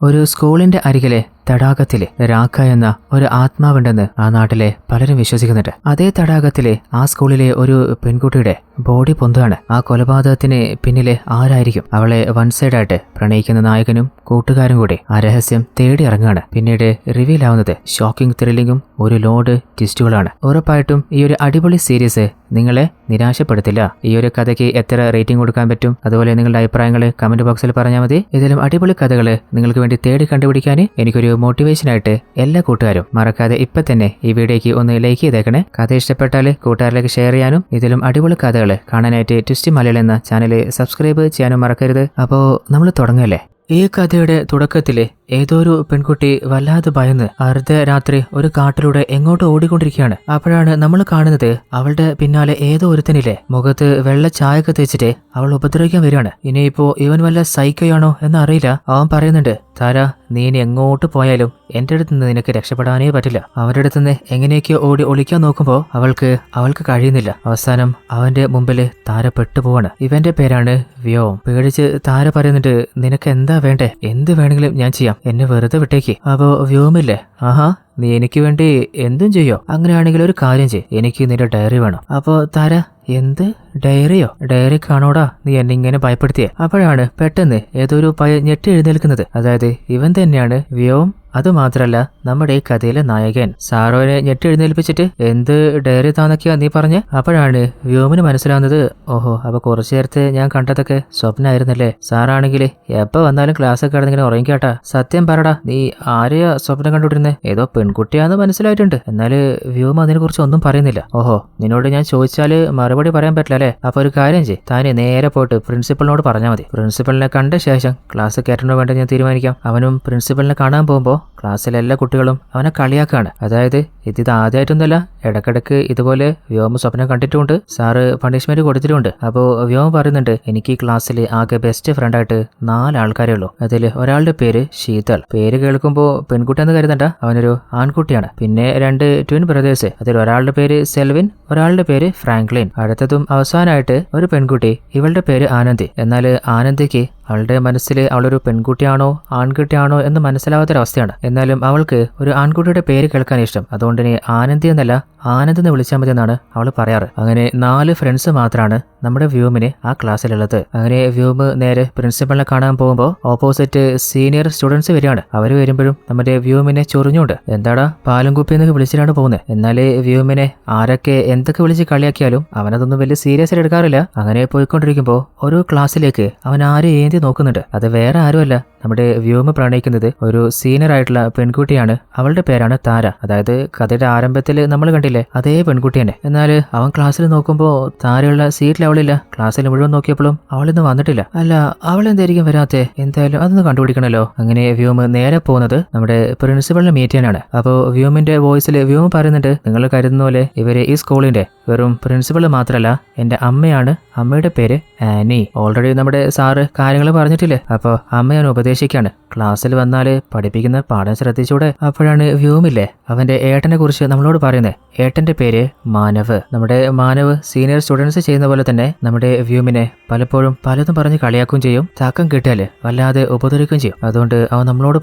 ഒരു സ്കൂളിന്റെ അരികിലെ തടാകത്തിലെ രാക്ക എന്ന ഒരു ആത്മാവുണ്ടെന്ന് ആ നാട്ടിലെ പലരും വിശ്വസിക്കുന്നുണ്ട്. അതേ തടാകത്തിലെ ആ സ്കൂളിലെ ഒരു പെൺകുട്ടിയുടെ ബോഡി പൊന്തുകയാണ്. ആ കൊലപാതകത്തിന് പിന്നിലെ ആരായിരിക്കും? അവളെ വൺ സൈഡായിട്ട് പ്രണയിക്കുന്ന നായകനും കൂട്ടുകാരും കൂടി ആ രഹസ്യം തേടി ഇറങ്ങുകയാണ്. പിന്നീട് റിവീൽ ആവുന്നത് ഷോക്കിംഗ് ത്രില്ലിങ്ങും ഒരു ലോഡ് ട്വിസ്റ്റുകളാണ്. ഉറപ്പായിട്ടും ഈ ഒരു അടിപൊളി സീരീസ് നിങ്ങളെ നിരാശപ്പെടുത്തില്ല. ഈ ഒരു കഥയ്ക്ക് എത്ര റേറ്റിംഗ് കൊടുക്കാൻ പറ്റും, അതുപോലെ നിങ്ങളുടെ അഭിപ്രായങ്ങൾ കമന്റ് ബോക്സിൽ പറഞ്ഞാൽ മതി. ഇതിലും അടിപൊളി കഥകൾ നിങ്ങൾക്ക് വേണ്ടി തേടി കണ്ടുപിടിക്കാൻ എനിക്കൊരു മോട്ടിവേഷനായിട്ട് എല്ലാ കൂട്ടുകാരും മറക്കാതെ ഇപ്പൊ തന്നെ ഈ വീഡിയോയ്ക്ക് ഒന്ന് ലൈക്ക് ചെയ്തേക്കണേ. കഥ ഇഷ്ടപ്പെട്ടാൽ കൂട്ടുകാരിലേക്ക് ഷെയർ ചെയ്യാനും ഇതിലും അടിപൊളി കഥകൾ കാണാനായിട്ട് ട്വിസ്റ്റ് മലയാളം എന്ന ചാനൽ സബ്സ്ക്രൈബ് ചെയ്യാനും മറക്കരുത്. അപ്പോൾ നമ്മൾ തുടങ്ങല്ലേ. ഈ കഥയുടെ തുടക്കത്തിലെ ഏതോ ഒരു പെൺകുട്ടി വല്ലാതെ ഭയന്ന് അർദ്ധരാത്രി ഒരു കാട്ടിലൂടെ എങ്ങോട്ട് ഓടിക്കൊണ്ടിരിക്കുകയാണ്. അപ്പോഴാണ് നമ്മൾ കാണുന്നത് അവളുടെ പിന്നാലെ ഏതോ ഒരുത്തനില്ലേ മുഖത്ത് വെള്ള ചായയൊക്കെ തേച്ചിട്ട് അവൾ ഉപദ്രവിക്കാൻ വരികയാണ്. ഇനിയിപ്പോ ഇവൻ വല്ല സൈക്കോയാണോ എന്നറിയില്ല. അവൻ പറയുന്നുണ്ട്, താര, നീ ഇനി എങ്ങോട്ട് പോയാലും എന്റെ അടുത്ത് നിന്ന് നിനക്ക് രക്ഷപ്പെടാനേ പറ്റില്ല. അവന്റെ അടുത്തുനിന്ന് എങ്ങനെയൊക്കെയോ ഓടി ഒളിക്കാൻ നോക്കുമ്പോൾ അവൾക്ക് കഴിയുന്നില്ല. അവസാനം അവന്റെ മുമ്പില് താര പെട്ടുപോവാണ്. ഇവന്റെ പേരാണ് വ്യോം. പേടിച്ച് താര പറയുന്നുണ്ട്, നിനക്ക് എന്താ വേണ്ടേ? എന്ത് വേണമെങ്കിലും ഞാൻ ചെയ്യാം, എന്നെ വെറുതെ വിട്ടേക്ക്. അപ്പോ വ്യോമില്ലേ, ആഹാ, നീ എനിക്ക് വേണ്ടി എന്തും ചെയ്യോ? അങ്ങനെയാണെങ്കിൽ ഒരു കാര്യം ചെയ്യ്, എനിക്ക് നിന്റെ ഡയറി വേണം. അപ്പോ താര, എന്ത് ഡയറിയോ? ഡയറി കാണോടാ നീ എന്നെ ഇങ്ങനെ ഭയപ്പെടുത്തിയേ? അപ്പോഴാണ് പെട്ടെന്ന് ഏതൊരു ഞെട്ടി എഴുന്നേൽക്കുന്നത്. അതായത് ഇവൻ തന്നെയാണ് വ്യോം. അതുമാത്രല്ല നമ്മുടെ ഈ കഥയിലെ നായകൻ. സാറോനെ ഞെട്ടി എഴുന്നേൽപ്പിച്ചിട്ട് എന്ത് ഡയറി താന്നൊക്കെയാ നീ പറഞ്ഞ്? അപ്പോഴാണ് വ്യോമിന് മനസ്സിലാവുന്നത്, ഓഹോ, അപ്പൊ കുറച്ചു നേരത്തെ ഞാൻ കണ്ടതൊക്കെ സ്വപ്നമായിരുന്നല്ലേ. സാറാണെങ്കിൽ എപ്പോ വന്നാലും ക്ലാസ്സൊക്കെ കിടന്നിങ്ങനെ ഉറങ്ങിക്കാട്ടാ. സത്യം പറടാ, നീ ആരെയാ സ്വപ്നം കണ്ടുകൊണ്ടിരുന്നേ? ഏതോ പെൺകുട്ടിയാന്ന് മനസ്സിലായിട്ടുണ്ട്. എന്നാല് വ്യോം അതിനെ കുറിച്ച് ഒന്നും പറയുന്നില്ല. ഓഹോ, നിന്നോട് ഞാൻ ചോദിച്ചാല് മറുപടി പറയാൻ പറ്റില്ല അല്ലേ? അപ്പൊ ഒരു കാര്യം ചെയ്യ്, താനെ നേരെ പോയിട്ട് പ്രിൻസിപ്പളിനോട് പറഞ്ഞാൽ മതി. പ്രിൻസിപ്പളിനെ കണ്ട ശേഷം ക്ലാസ് കയറ്റണോ വേണ്ട ഞാൻ തീരുമാനിക്കാം. അവനും പ്രിൻസിപ്പളിനെ കാണാൻ പോകുമ്പോ ക്ലാസ്സിലെ എല്ലാ കുട്ടികളും അവനെ കളിയാക്കാണ്. അതായത് ഇത് ആദ്യമായിട്ടൊന്നുമല്ല, ഇടക്കിടക്ക് ഇതുപോലെ വ്യോമ സ്വപ്നം കണ്ടിട്ടുമുണ്ട്, സാറ് പണിഷ്മെന്റ് കൊടുത്തിട്ടുമുണ്ട്. അപ്പോൾ വ്യോമ പറയുന്നുണ്ട്, എനിക്ക് ഈ ക്ലാസ്സിൽ ആകെ ബെസ്റ്റ് ഫ്രണ്ടായിട്ട് 4 ആൾക്കാരേ ഉള്ളൂ. അതിൽ ഒരാളുടെ പേര് ശീതൾ. പേര് കേൾക്കുമ്പോൾ പെൺകുട്ടിയെന്ന് കരുതണ്ട, അവനൊരു ആൺകുട്ടിയാണ്. പിന്നെ 2 ട്വിൻ ബ്രദേഴ്സ്. അതിൽ ഒരാളുടെ പേര് സെൽവിൻ, ഒരാളുടെ പേര് ഫ്രാങ്ക്ലിൻ. അടുത്തതും അവസാനമായിട്ട് ഒരു പെൺകുട്ടി, ഇവളുടെ പേര് ആനന്ദി. എന്നാൽ ആനന്ദിക്ക് അവളുടെ മനസ്സിൽ അവളൊരു പെൺകുട്ടിയാണോ ആൺകുട്ടിയാണോ എന്ന് മനസ്സിലാവാത്തൊരവസ്ഥയാണ്. എന്നാലും അവൾക്ക് ഒരു ആൺകുട്ടിയുടെ പേര് കേൾക്കാൻ ഇഷ്ടം. അതുകൊണ്ട് തന്നെ ആനന്ദി എന്നല്ല, ആനന്ദ് എന്ന് വിളിച്ചാൽ മതി എന്നാണ് അവൾ പറയാറ്. അങ്ങനെ 4 ഫ്രണ്ട്സ് മാത്രമാണ് നമ്മുടെ വ്യോമിന് ആ ക്ലാസ്സിലുള്ളത്. അങ്ങനെ വ്യോമ് നേരെ പ്രിൻസിപ്പളിനെ കാണാൻ പോകുമ്പോൾ ഓപ്പോസിറ്റ് സീനിയർ സ്റ്റുഡൻസ് വരികയാണ്. അവർ വരുമ്പോഴും നമ്മുടെ വ്യോമിനെ ചൊറിഞ്ഞുകൊണ്ട്, എന്താടാ പാലും കുപ്പി എന്നൊക്കെ വിളിച്ചിട്ടാണ് പോകുന്നത്. എന്നാലേ വ്യോമിനെ ആരൊക്കെ എന്തൊക്കെ വിളിച്ച് കളിയാക്കിയാലും അവനതൊന്നും വലിയ സീരിയസ് ആയിട്ട് എടുക്കാറില്ല. അങ്ങനെ പോയിക്കൊണ്ടിരിക്കുമ്പോൾ ഒരു ക്ലാസ്സിലേക്ക് അവൻ ആരെ ഏന്തി നോക്കുന്നുണ്ട്. അത് വേറെ ആരുമല്ല, നമ്മുടെ വ്യോമ പ്രണയിക്കുന്നത് ഒരു സീനിയർ ആയിട്ടുള്ള പെൺകുട്ടിയാണ്. അവളുടെ പേരാണ് താര. അതായത് കഥയുടെ ആരംഭത്തിൽ നമ്മൾ കണ്ടില്ലേ, അതേ പെൺകുട്ടി തന്നെ. എന്നാൽ അവൻ ക്ലാസ്സിൽ നോക്കുമ്പോൾ താരയുള്ള സീറ്റിൽ അവളില്ല. ക്ലാസ്സിൽ മുഴുവൻ നോക്കിയപ്പോഴും അവളിന്ന് വന്നിട്ടില്ല. അല്ല, അവൾ എന്തായിരിക്കും വരാത്തെ? എന്തായാലും അതൊന്ന് കണ്ടുപിടിക്കണല്ലോ. അങ്ങനെ വ്യോമ നേരെ പോകുന്നത് നമ്മുടെ പ്രിൻസിപ്പളിനെ മീറ്റ് ചെയ്യാനാണ്. അപ്പോൾ വ്യോമിന്റെ വോയിസിൽ വ്യോമ പറയുന്നുണ്ട്, നിങ്ങൾ കരുതുന്ന പോലെ ഇവര് ഈ സ്കൂളിന്റെ വെറും പ്രിൻസിപ്പൾ മാത്രമല്ല, എന്റെ അമ്മയാണ്. അമ്മയുടെ പേര് ആനി. ഓൾറെഡി നമ്മുടെ സാറ് കാര്യങ്ങൾ പറഞ്ഞിട്ടില്ലേ. അപ്പോൾ അമ്മ ഞാൻ ഉപദേശിക്കാണ്, ക്ലാസ്സിൽ വന്നാല് പഠിപ്പിക്കുന്ന പാഠം ശ്രദ്ധിച്ചൂടെ? അപ്പോഴാണ് വ്യോമില്ലേ അവന്റെ ഏട്ടനെ കുറിച്ച് നമ്മളോട് പറയുന്നത്. ഏട്ടന്റെ പേര് മാനവ്. നമ്മുടെ മാനവ് സീനിയർ സ്റ്റുഡൻസ് ചെയ്യുന്ന പോലെ തന്നെ നമ്മുടെ വ്യോമിനെ പലപ്പോഴും പലതും പറഞ്ഞ് കളിയാക്കുകയും ചെയ്യും. താക്കം കിട്ടിയാല് വല്ലാതെ ഉപദ്രവിക്കുകയും ചെയ്യും. അതുകൊണ്ട് അവൻ നമ്മളോട്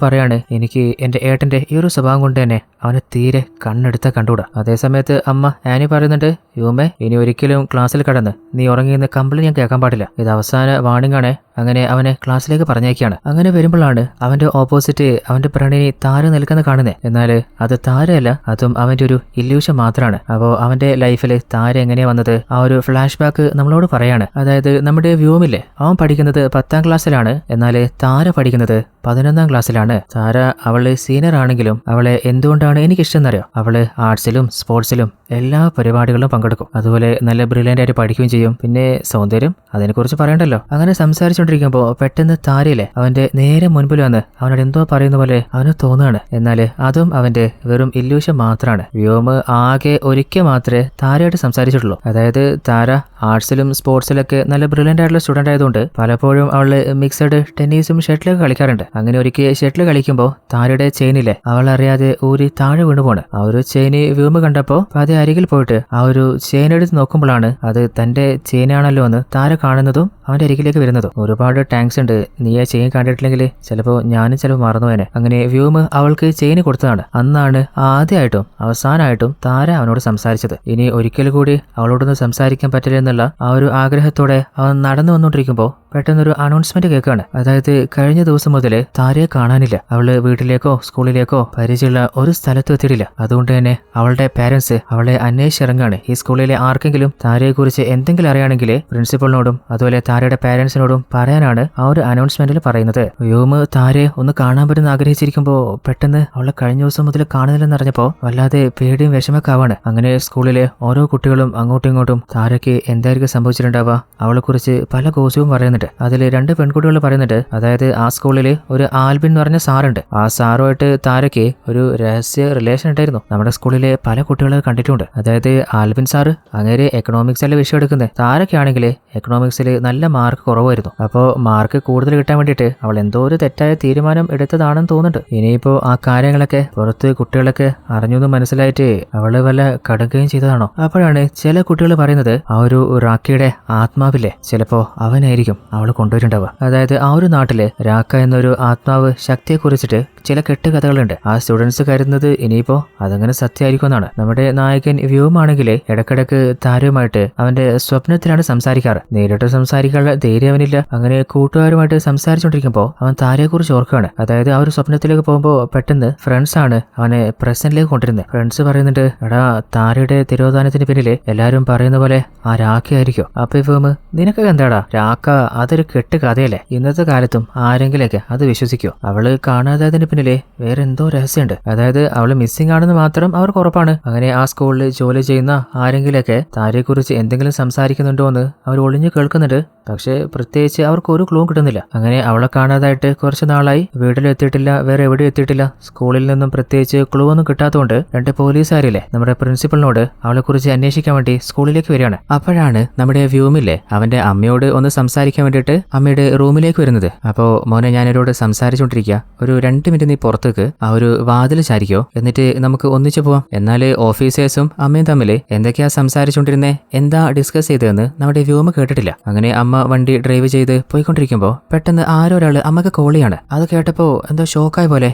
പറയാണ്, എനിക്ക് എന്റെ ഏട്ടന്റെ ഈ ഒരു സ്വഭാവം കൊണ്ട് തന്നെ അവനെ തീരെ കണ്ണെടുത്ത കണ്ടുകൂടാ. അതേസമയത്ത് അമ്മ ആനി പറയുന്നുണ്ട്, വ്യോമെ, ഇനി ഒരിക്കലും ക്ലാസ്സിൽ കടന്ന് നീ ഉറങ്ങിയെന്ന് കംപ്ലൈന്റ് ഞാൻ കേൾക്കാൻ പാടില്ല. ഇത് അവസാന വാണിംഗ് ആണ്. അങ്ങനെ അവനെ ക്ലാസ്സിലേക്ക് പറഞ്ഞേക്കാണ്. അങ്ങനെ വരുമ്പോഴാണ് അവന്റെ ഓപ്പോസിറ്റ് അവന്റെ പ്രണയിനി താര നിൽക്കുന്ന കാണുന്നത്. എന്നാൽ അത് താരയല്ല, അതും അവന്റെ ഒരു ഇല്യൂഷൻ മാത്രമാണ്. അപ്പോൾ അവന്റെ ലൈഫിൽ താര എങ്ങനെയാ വന്നത് ആ ഒരു ഫ്ലാഷ് ബാക്ക് നമ്മളോട് പറയാണ്. അതായത് നമ്മുടെ വ്യോമില്ലേ, അവൻ പഠിക്കുന്നത് 10ാം ക്ലാസ്സിലാണ്. എന്നാൽ താര പഠിക്കുന്നത് 11ാം ക്ലാസ്സിലാണ്. താര അവള് സീനിയർ ആണെങ്കിലും അവളെ എന്തുകൊണ്ടാണ് എനിക്കിഷ്ടം എന്നറിയോ? അവള് ആർട്സിലും സ്പോർട്സിലും എല്ലാ പരിപാടികളിലും പങ്കെടുക്കും. അതുപോലെ നല്ല ബ്രില്യൻ്റ് ആയിട്ട് പഠിക്കുകയും ചെയ്യും. പിന്നെ സൗന്ദര്യം, അതിനെക്കുറിച്ച് പറയണ്ടല്ലോ. അങ്ങനെ സംസാരിച്ചുകൊണ്ടിരിക്കുമ്പോൾ പെട്ടെന്ന് താരയില്ലേ അവന്റെ നേരെ മുൻപിൽ വന്ന് അവനോട് എന്തോ പറയുന്ന പോലെ അവന് തോന്നുകയാണ്. എന്നാൽ അതും അവന്റെ വെറും ഇല്യൂഷൻ മാത്രമാണ്. വ്യോമ് ആകെ ഒരിക്കൽ മാത്രമേ താരയായിട്ട് സംസാരിച്ചിട്ടുള്ളൂ. അതായത് താര ആർട്സിലും സ്പോർട്സിലൊക്കെ നല്ല ബ്രില്യൻ്റ് ആയിട്ടുള്ള സ്റ്റുഡൻ്റ് ആയതുകൊണ്ട് പലപ്പോഴും അവള് മിക്സഡ് ടെന്നീസും ഷട്ടിലൊക്കെ കളിക്കാറുണ്ട്. അങ്ങനെ ഒരിക്കൽ ഷട്ടിൽ കളിക്കുമ്പോൾ താരയുടെ ചെയിനിലെ അവൾ അറിയാതെ ഊരി താഴെ വീണുപോണ്. ആ ഒരു ചെയിന് വ്യോമ് കണ്ടപ്പോൾ അത് അരികിൽ പോയിട്ട് ആ ഒരു ചെയിൻ എടുത്ത് നോക്കുമ്പോഴാണ് അത് തന്റെ ചെയിനാണല്ലോ എന്ന് താര കാണുന്നതും അവന്റെ അരികിലേക്ക് വരുന്നതും. ഒരുപാട് ടാങ്ക്സ് ഉണ്ട്, നീ ആ ചെയിൻ കണ്ടിട്ടില്ലെങ്കിൽ ചിലപ്പോൾ ഞാനും ചിലപ്പോൾ മറന്നുപോയനെ. അങ്ങനെ വ്യോമ് അവൾക്ക് ചെയിന് കൊടുത്തതാണ്. അന്നാണ് ആദ്യമായിട്ടും അവസാനമായിട്ടും താര അവനോട് സംസാരിച്ചത്. ഇനി ഒരിക്കൽ കൂടി അവളോടൊന്ന് സംസാരിക്കാൻ പറ്റില്ല എന്നുള്ള ആ ഒരു ആഗ്രഹത്തോടെ അവൻ നടന്നു വന്നുകൊണ്ടിരിക്കുമ്പോൾ പെട്ടെന്നൊരു അനൗൺസ്മെന്റ് കേൾക്കാണ്. അതായത് കഴിഞ്ഞ ദിവസം മുതൽ താരയെ കാണാനില്ല. അവള് വീട്ടിലേക്കോ സ്കൂളിലേക്കോ പരിചയമുള്ള ഒരു സ്ഥലത്തും എത്തിയിട്ടില്ല. അതുകൊണ്ട് തന്നെ അവളുടെ പാരന്റ്സ് അവളെ അന്വേഷിച്ചിറങ്ങാണ്. ഈ സ്കൂളിലെ ആർക്കെങ്കിലും താരയെ കുറിച്ച് എന്തെങ്കിലും അറിയാണെങ്കിൽ പ്രിൻസിപ്പളിനോടും അതുപോലെ താരയുടെ പാരന്റ്സിനോടും പറയാനാണ് ആ ഒരു അനൗൺസ്മെന്റിൽ പറയുന്നത്. വ്യോമ് താരയെ ഒന്ന് കാണാൻ പറ്റുന്ന ആഗ്രഹിച്ചിരിക്കുമ്പോൾ പെട്ടെന്ന് അവളെ കഴിഞ്ഞ ദിവസം മുതൽ കാണുന്നില്ലെന്ന് അറിഞ്ഞപ്പോൾ വല്ലാതെ പേടിയും വിഷമൊക്കെ ആവാണ്. അങ്ങനെ സ്കൂളിലെ ഓരോ കുട്ടികളും അങ്ങോട്ടും ഇങ്ങോട്ടും താരയ്ക്ക് എന്തായിരിക്കും സംഭവിച്ചിട്ടുണ്ടാവുക, അവളെ കുറിച്ച് പല ഗോസിപ്പും പറയുന്നുണ്ട്. അതിൽ 2 പെൺകുട്ടികൾ പറയുന്നുണ്ട്. അതായത് ആ സ്കൂളിൽ ഒരു ആൽബിൻ എന്ന് പറഞ്ഞ സാറുണ്ട്. ആ സാറുമായിട്ട് താരയ്ക്ക് ഒരു രഹസ്യ റിലേഷൻ ഉണ്ടായിരുന്നു. നമ്മുടെ സ്കൂളിലെ പല കുട്ടികളെ കണ്ടിട്ടുണ്ട്. അതായത് ആൽബിൻ സാറ് അങ്ങേര് എക്കണോമിക്സിലെ വിഷയം എടുക്കുന്നത്. താരയ്ക്കാണെങ്കിൽ എക്കണോമിക്സിൽ നല്ല മാർക്ക് കുറവായിരുന്നു. അപ്പോൾ മാർക്ക് കൂടുതൽ കിട്ടാൻ വേണ്ടിയിട്ട് അവൾ എന്തോ ഒരു തെറ്റായ തീരുമാനം എടുത്തതാണെന്ന് തോന്നുന്നുണ്ട്. ഇനിയിപ്പോ ആ കാര്യങ്ങളൊക്കെ പുറത്ത് കുട്ടികളൊക്കെ അറിഞ്ഞൊന്നും മനസ്സിലായിട്ട് അവള് വല്ല കടുക്കുകയും ചെയ്തതാണോ? അപ്പോഴാണ് ചില കുട്ടികൾ പറയുന്നത് ആ ഒരു റാക്കിയുടെ ആത്മാവില്ലേ, ചിലപ്പോ അവനായിരിക്കും അവള് കൊണ്ടുവരുന്നുണ്ടാവുക. അതായത് ആ ഒരു നാട്ടില് രാക്ക എന്നൊരു ആത്മാവ് ശക്തിയെ കുറിച്ചിട്ട് ചില കെട്ടുകഥകളുണ്ട്. ആ സ്റ്റുഡൻസ് കരുതുന്നത് ഇനിയിപ്പോ അതങ്ങനെ സത്യമായിരിക്കും എന്നാണ്. നമ്മുടെ നായകൻ വ്യോമാണെങ്കിൽ ഇടക്കിടക്ക് താരവുമായിട്ട് അവന്റെ സ്വപ്നത്തിലാണ് സംസാരിക്കാറ്. നേരിട്ട് സംസാരിക്കാനുള്ള ധൈര്യം അവനില്ല. അങ്ങനെ കൂട്ടുകാരുമായിട്ട് സംസാരിച്ചുകൊണ്ടിരിക്കുമ്പോൾ അവൻ താരയെ കുറിച്ച് ഓർക്കുകയാണ്. അതായത് ആ ഒരു സ്വപ്നത്തിലേക്ക് പോകുമ്പോൾ പെട്ടെന്ന് ഫ്രണ്ട്സ് ആണ് അവനെ പ്രസന്റിലേക്ക് കൊണ്ടിരുന്നത്. ഫ്രണ്ട്സ് പറയുന്നുണ്ട്, എടാ താരയുടെ തിരോധാനത്തിന് പിന്നില് എല്ലാരും പറയുന്ന പോലെ ആ രാഖയായിരിക്കും. അപ്പൊ വ്യോമ്, നിനക്ക് എന്താടാ രാക്ക, അതൊരു കെട്ട് കഥയല്ലേ, ഇന്നത്തെ കാലത്തും ആരെങ്കിലൊക്കെ അത് വിശ്വസിക്കോ? അവള് കാണാതായതിന് പിന്നിലെ വേറെ എന്തോ രഹസ്യമുണ്ട്. അതായത് അവള് മിസ്സിംഗ് ആണെന്ന് മാത്രം അവർക്ക് ഉറപ്പാണ്. അങ്ങനെ ആ സ്കൂളിൽ ജോലി ചെയ്യുന്ന ആരെങ്കിലൊക്കെ താരയെക്കുറിച്ച് എന്തെങ്കിലും സംസാരിക്കുന്നുണ്ടോ എന്ന് അവർ ഒളിഞ്ഞു കേൾക്കുന്നുണ്ട്. പക്ഷെ പ്രത്യേകിച്ച് അവർക്ക് ഒരു ക്ലൂ കിട്ടുന്നില്ല. അങ്ങനെ അവളെ കാണാതായിട്ട് കുറച്ച് നാളായി. വീട്ടിലെത്തിയിട്ടില്ല, വേറെ എവിടെയും എത്തിയിട്ടില്ല. സ്കൂളിൽ നിന്നും പ്രത്യേകിച്ച് ക്ലൂ ഒന്നും കിട്ടാത്തതുകൊണ്ട് 2 പോലീസുകാരില്ലേ നമ്മുടെ പ്രിൻസിപ്പളിനോട് അവളെ കുറിച്ച് അന്വേഷിക്കാൻ വേണ്ടി സ്കൂളിലേക്ക് വരികയാണ്. അപ്പോഴാണ് നമ്മുടെ വ്യോമില്ലേ അവന്റെ അമ്മയോട് ഒന്ന് സംസാരിക്കാൻ വേണ്ടിയിട്ട് അമ്മയുടെ റൂമിലേക്ക് വരുന്നത്. അപ്പോ മോനെ, ഞാനവരോട് സംസാരിച്ചുകൊണ്ടിരിക്കുക, ഒരു 2 മിനിറ്റ് നീ പുറത്തേക്ക് ആ ഒരു വാതിൽ ചാരിക്കോ, എന്നിട്ട് നമുക്ക് ഒന്നിച്ചു പോവാം. എന്നാല് ഓഫീസേഴ്സും അമ്മയും തമ്മിൽ എന്തൊക്കെയാ സംസാരിച്ചുകൊണ്ടിരുന്നേ, എന്താ ഡിസ്കസ് ചെയ്തതെന്ന് നമ്മുടെ വ്യോമ കേട്ടിട്ടില്ല. അങ്ങനെ അമ്മ വണ്ടി ഡ്രൈവ് ചെയ്ത് പോയിക്കൊണ്ടിരിക്കുമ്പോൾ പെട്ടെന്ന് ആരോ ഒരാൾ അമ്മക്ക് കോൾ ചെയ്യാണ്. അത് കേട്ടപ്പോ എന്തോ ഷോക്കായ പോലെ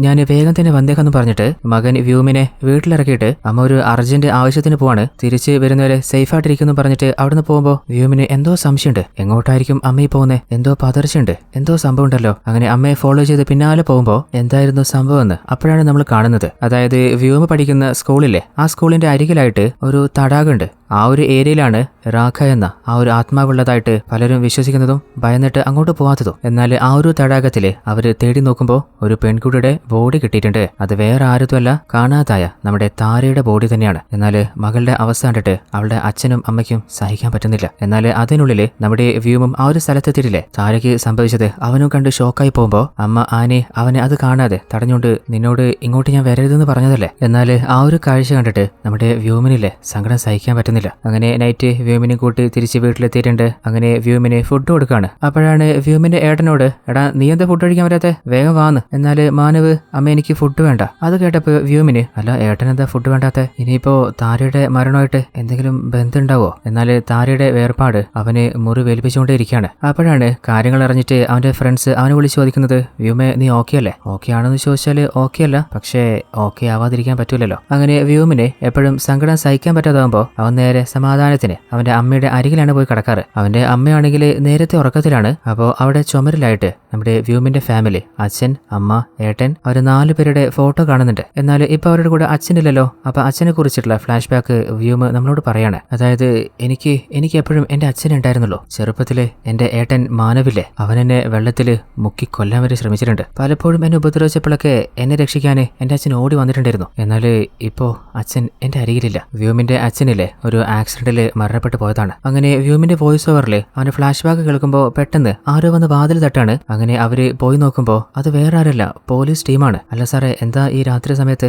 ഞാൻ വേഗം തന്നെ വന്നേക്കെന്ന് പറഞ്ഞിട്ട് മകൻ വ്യോമിനെ വീട്ടിലിറക്കിയിട്ട് അമ്മ ഒരു അർജന്റ് ആവശ്യത്തിന് പോവാണ്, തിരിച്ച് വരുന്നവരെ സേഫ് ആയിട്ടിരിക്കുന്നു പറഞ്ഞിട്ട് അവിടുന്ന് പോകുമ്പോൾ വ്യോമിന് എന്തോ സംശയമുണ്ട്. എങ്ങോട്ടായിരിക്കും അമ്മ പോകുന്നത്, എന്തോ പതർച്ചയുണ്ട്, എന്തോ സംഭവം ഉണ്ടല്ലോ. അങ്ങനെ അമ്മയെ ഫോളോ ചെയ്ത് പിന്നാലെ പോകുമ്പോൾ എന്തായിരുന്നു സംഭവം എന്ന് അപ്പോഴാണ് നമ്മൾ കാണുന്നത്. അതായത് വ്യോമ പഠിക്കുന്ന സ്കൂളിലെ ആ സ്കൂളിന്റെ അരികിലായിട്ട് ഒരു തടാകമുണ്ട്. ആ ഒരു ഏരിയയിലാണ് രാഖ എന്ന ആ ഒരു ആത്മാവുള്ളതായിട്ട് പലരും വിശ്വസിക്കുന്നതും ഭയന്നിട്ട് അങ്ങോട്ട് പോവാത്തതും. എന്നാൽ ആ ഒരു തടാകത്തില് അവര് തേടി നോക്കുമ്പോൾ ഒരു പെൺകുട്ടിയുടെ ബോഡി കിട്ടിയിട്ടുണ്ട്. അത് വേറെ ആരുമല്ല, കാണാതായ നമ്മുടെ താരയുടെ ബോഡി തന്നെയാണ്. എന്നാൽ മകളുടെ അവസ്ഥ കണ്ടിട്ട് അവളുടെ അച്ഛനും അമ്മയ്ക്കും സഹിക്കാൻ പറ്റുന്നില്ല. എന്നാൽ അതിനുള്ളില് നമ്മുടെ വ്യോമും ആ ഒരു സ്ഥലത്തെത്തിയിട്ടില്ലേ, താരയ്ക്ക് സംഭവിച്ചത് അവനും കണ്ട് ഷോക്കായി പോകുമ്പോൾ അമ്മ ആനെ അവനെ അത് കാണാതെ തടഞ്ഞുകൊണ്ട് നിന്നോട് ഇങ്ങോട്ട് ഞാൻ വരരുതെന്ന് പറഞ്ഞതല്ലേ. എന്നാൽ ആ ഒരു കാഴ്ച കണ്ടിട്ട് നമ്മുടെ വ്യോമിനില്ലേ സങ്കടം സഹിക്കാൻ പറ്റുന്നില്ല. അങ്ങനെ നൈറ്റ് വ്യോമിനെ കൂട്ടി തിരിച്ച് വീട്ടിലെത്തിയിട്ടുണ്ട്. അങ്ങനെ വ്യോമിന് ഫുഡ് കൊടുക്കാണ്. അപ്പോഴാണ് വ്യോമിന്റെ ഏട്ടനോട്, എടാ നീ എന്താ ഫുഡ് കഴിക്കാൻ വരാത്തെ, വേഗം വാന്ന്. എന്നാല് മാനവ്, അമ്മ എനിക്ക് ഫുഡ് വേണ്ട. അത് കേട്ടപ്പോ വ്യോമിന്, അല്ല ഏട്ടൻ എന്താ ഫുഡ് വേണ്ടാത്തെ, ഇനിയിപ്പോ താരയുടെ മരണമായിട്ട് എന്തെങ്കിലും ബന്ധമുണ്ടാവോ? എന്നാല് താരയുടെ വേർപാട് അവന് മുറിവേൽപ്പിച്ചുകൊണ്ടേ ഇരിക്കുകയാണ്. അപ്പോഴാണ് കാര്യങ്ങൾ അറിഞ്ഞിട്ട് അവന്റെ ഫ്രണ്ട്സ് അവനെ വിളിച്ചു ചോദിക്കുന്നത്, വ്യോമെ നീ ഓക്കെ അല്ലേ? ഓക്കെ ആണെന്ന് ചോദിച്ചാല് ഓക്കെ അല്ല, പക്ഷേ ഓക്കെ ആവാതിരിക്കാൻ പറ്റൂലല്ലോ. അങ്ങനെ വ്യോമിന് എപ്പോഴും സങ്കടം സഹിക്കാൻ പറ്റാതാകുമ്പോ അവൻ നേരെ സമാധാനത്തിന് അവന്റെ അമ്മയുടെ അരികിലാണ് പോയി കിടക്കാറ്. അവന്റെ അമ്മയാണെങ്കിൽ നേരത്തെ ഉറക്കത്തിലാണ്. അപ്പോൾ അവിടെ ചുമരിലായിട്ട് നമ്മുടെ വ്യോമിന്റെ ഫാമിലി, അച്ഛൻ, അമ്മ, ഏട്ടൻ, അവർ 4 പേരുടെ ഫോട്ടോ കാണുന്നുണ്ട്. എന്നാൽ ഇപ്പൊ അവരുടെ കൂടെ അച്ഛനില്ലല്ലോ. അപ്പൊ അച്ഛനെ കുറിച്ചിട്ടുള്ള ഫ്ലാഷ് ബാക്ക് വ്യോമ് നമ്മളോട് പറയാണ്. അതായത് എനിക്ക് എപ്പോഴും എന്റെ അച്ഛനെ ഉണ്ടായിരുന്നുള്ളൂ. ചെറുപ്പത്തില് എന്റെ ഏട്ടൻ മാനവില്ലേ, അവൻ എന്നെ വെള്ളത്തില് മുക്കി കൊല്ലാൻ വരെ ശ്രമിച്ചിട്ടുണ്ട്. പലപ്പോഴും എന്നെ ഉപദ്രവിച്ചപ്പോഴൊക്കെ എന്നെ രക്ഷിക്കാന് എന്റെ അച്ഛൻ ഓടി വന്നിട്ടുണ്ടായിരുന്നു. എന്നാൽ ഇപ്പോ അച്ഛൻ എന്റെ അരികിലില്ല. വ്യോമിന്റെ അച്ഛനില്ലേ ഒരു ഒരു ആക്സിഡന്റിൽ മരണപ്പെട്ടു പോയതാണ്. അങ്ങനെ വ്യൂമിന്റെ വോയിസ് ഓവറിൽ അവന്റെ ഫ്ലാഷ് ബാക്ക് കേൾക്കുമ്പോൾ പെട്ടെന്ന് ആരോ വന്ന് വാതിൽ തട്ടാണ്. അങ്ങനെ അവര് പോയി നോക്കുമ്പോൾ അത് വേറെ ആരല്ല, പോലീസ് ടീമാണ്. അല്ല സാറേ, എന്താ ഈ രാത്രി സമയത്ത്?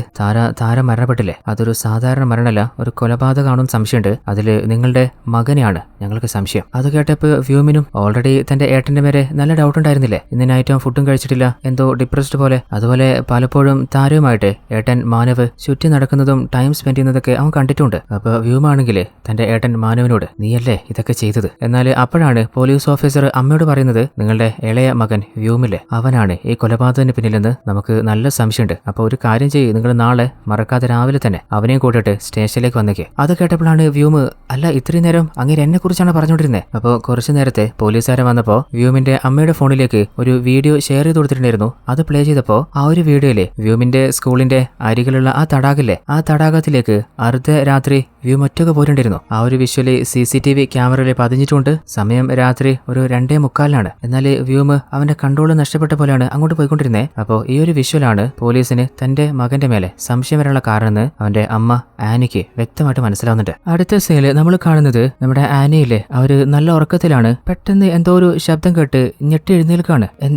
താര മരണപ്പെട്ടില്ലേ? അതൊരു സാധാരണ മരണമല്ല, ഒരു കൊലപാതകമാണെന്ന് സംശയമുണ്ട്. അതില് നിങ്ങളുടെ മകനെയാണ് ഞങ്ങൾക്ക് സംശയം. അത് കേട്ടപ്പോൾ വ്യൂമിനും ഓൾറെഡി തന്റെ ഏട്ടന്റെ മേലെ നല്ല ഡൗട്ട് ഉണ്ടായിരുന്നില്ലേ? ഇന്ന് നൈറ്റും ഫുഡും കഴിച്ചിട്ടില്ല, എന്തോ ഡിപ്രസ്ഡ് പോലെ. അതുപോലെ പലപ്പോഴും താരവുമായിട്ട് ഏട്ടൻ മാനവ് ചുറ്റി നടക്കുന്നതും ടൈം സ്പെൻഡ് ചെയ്യുന്നതൊക്കെ അവൻ കണ്ടിട്ടുണ്ട്. അപ്പൊ വ്യൂമാണെങ്കിൽ തന്റെ ഏട്ടൻ മാനവിനോട് നീയല്ലേ ഇതൊക്കെ ചെയ്തത്? എന്നാൽ അപ്പോഴാണ് പോലീസ് ഓഫീസർ അമ്മയോട് പറയുന്നത് നിങ്ങളുടെ ഇളയ മകൻ വ്യൂമില്ലേ, അവനാണ് ഈ കൊലപാതകത്തിന് പിന്നിലെന്ന് നമുക്ക് നല്ല സംശയമുണ്ട്. അപ്പൊ ഒരു കാര്യം ചെയ്യ്, നിങ്ങൾ നാളെ മറക്കാതെ രാവിലെ തന്നെ അവനെയും കൂട്ടിട്ട് സ്റ്റേഷനിലേക്ക് വന്നേക്ക്. അത് കേട്ടപ്പോഴാണ് വ്യൂമ് അല്ല ഇത്രയും നേരം അങ്ങനെ എന്നെ കുറിച്ചാണ് പറഞ്ഞുകൊണ്ടിരുന്നത്. അപ്പോൾ കുറച്ചു നേരത്തെ പോലീസുകാരൻ വന്നപ്പോൾ വ്യൂമിന്റെ അമ്മയുടെ ഫോണിലേക്ക് ഒരു വീഡിയോ ഷെയർ ചെയ്ത് കൊടുത്തിട്ടുണ്ടായിരുന്നു. അത് പ്ലേ ചെയ്തപ്പോൾ ആ ഒരു വീഡിയോയില് വ്യൂമിന്റെ സ്കൂളിന്റെ അരികിലുള്ള ആ തടാകില്ലേ, ആ തടാകത്തിലേക്ക് അർദ്ധരാത്രി വ്യൂം ഒറ്റക്ക് പോയിട്ടുണ്ടായിരുന്നു. ആ ഒരു വിഷ്വലി CCTV ക്യാമറയിൽ പതിഞ്ഞിട്ടുണ്ട്. സമയം രാത്രി ഒരു 2:45. എന്നാൽ വ്യൂമ് അവന്റെ കൺട്രോൾ നഷ്ടപ്പെട്ട പോലെയാണ് അങ്ങോട്ട് പോയിക്കൊണ്ടിരുന്നത്. അപ്പോൾ ഈ ഒരു വിഷ്വലാണ് പോലീസിന് തന്റെ മകന്റെ മേലെ സംശയം വരാനുള്ള കാരണമെന്ന് അവന്റെ അമ്മ ആനിക്ക് വ്യക്തമായിട്ട് മനസ്സിലാവുന്നുണ്ട്. അടുത്ത സീനിൽ നമ്മൾ കാണുന്നത് നമ്മുടെ ആനിയിലെ അവര് നല്ല ഉറക്കത്തിലാണ്. പെട്ടെന്ന് എന്തോ ഒരു ശബ്ദം കേട്ട് ഞെട്ടി എഴുന്നേൽക്കാണ്.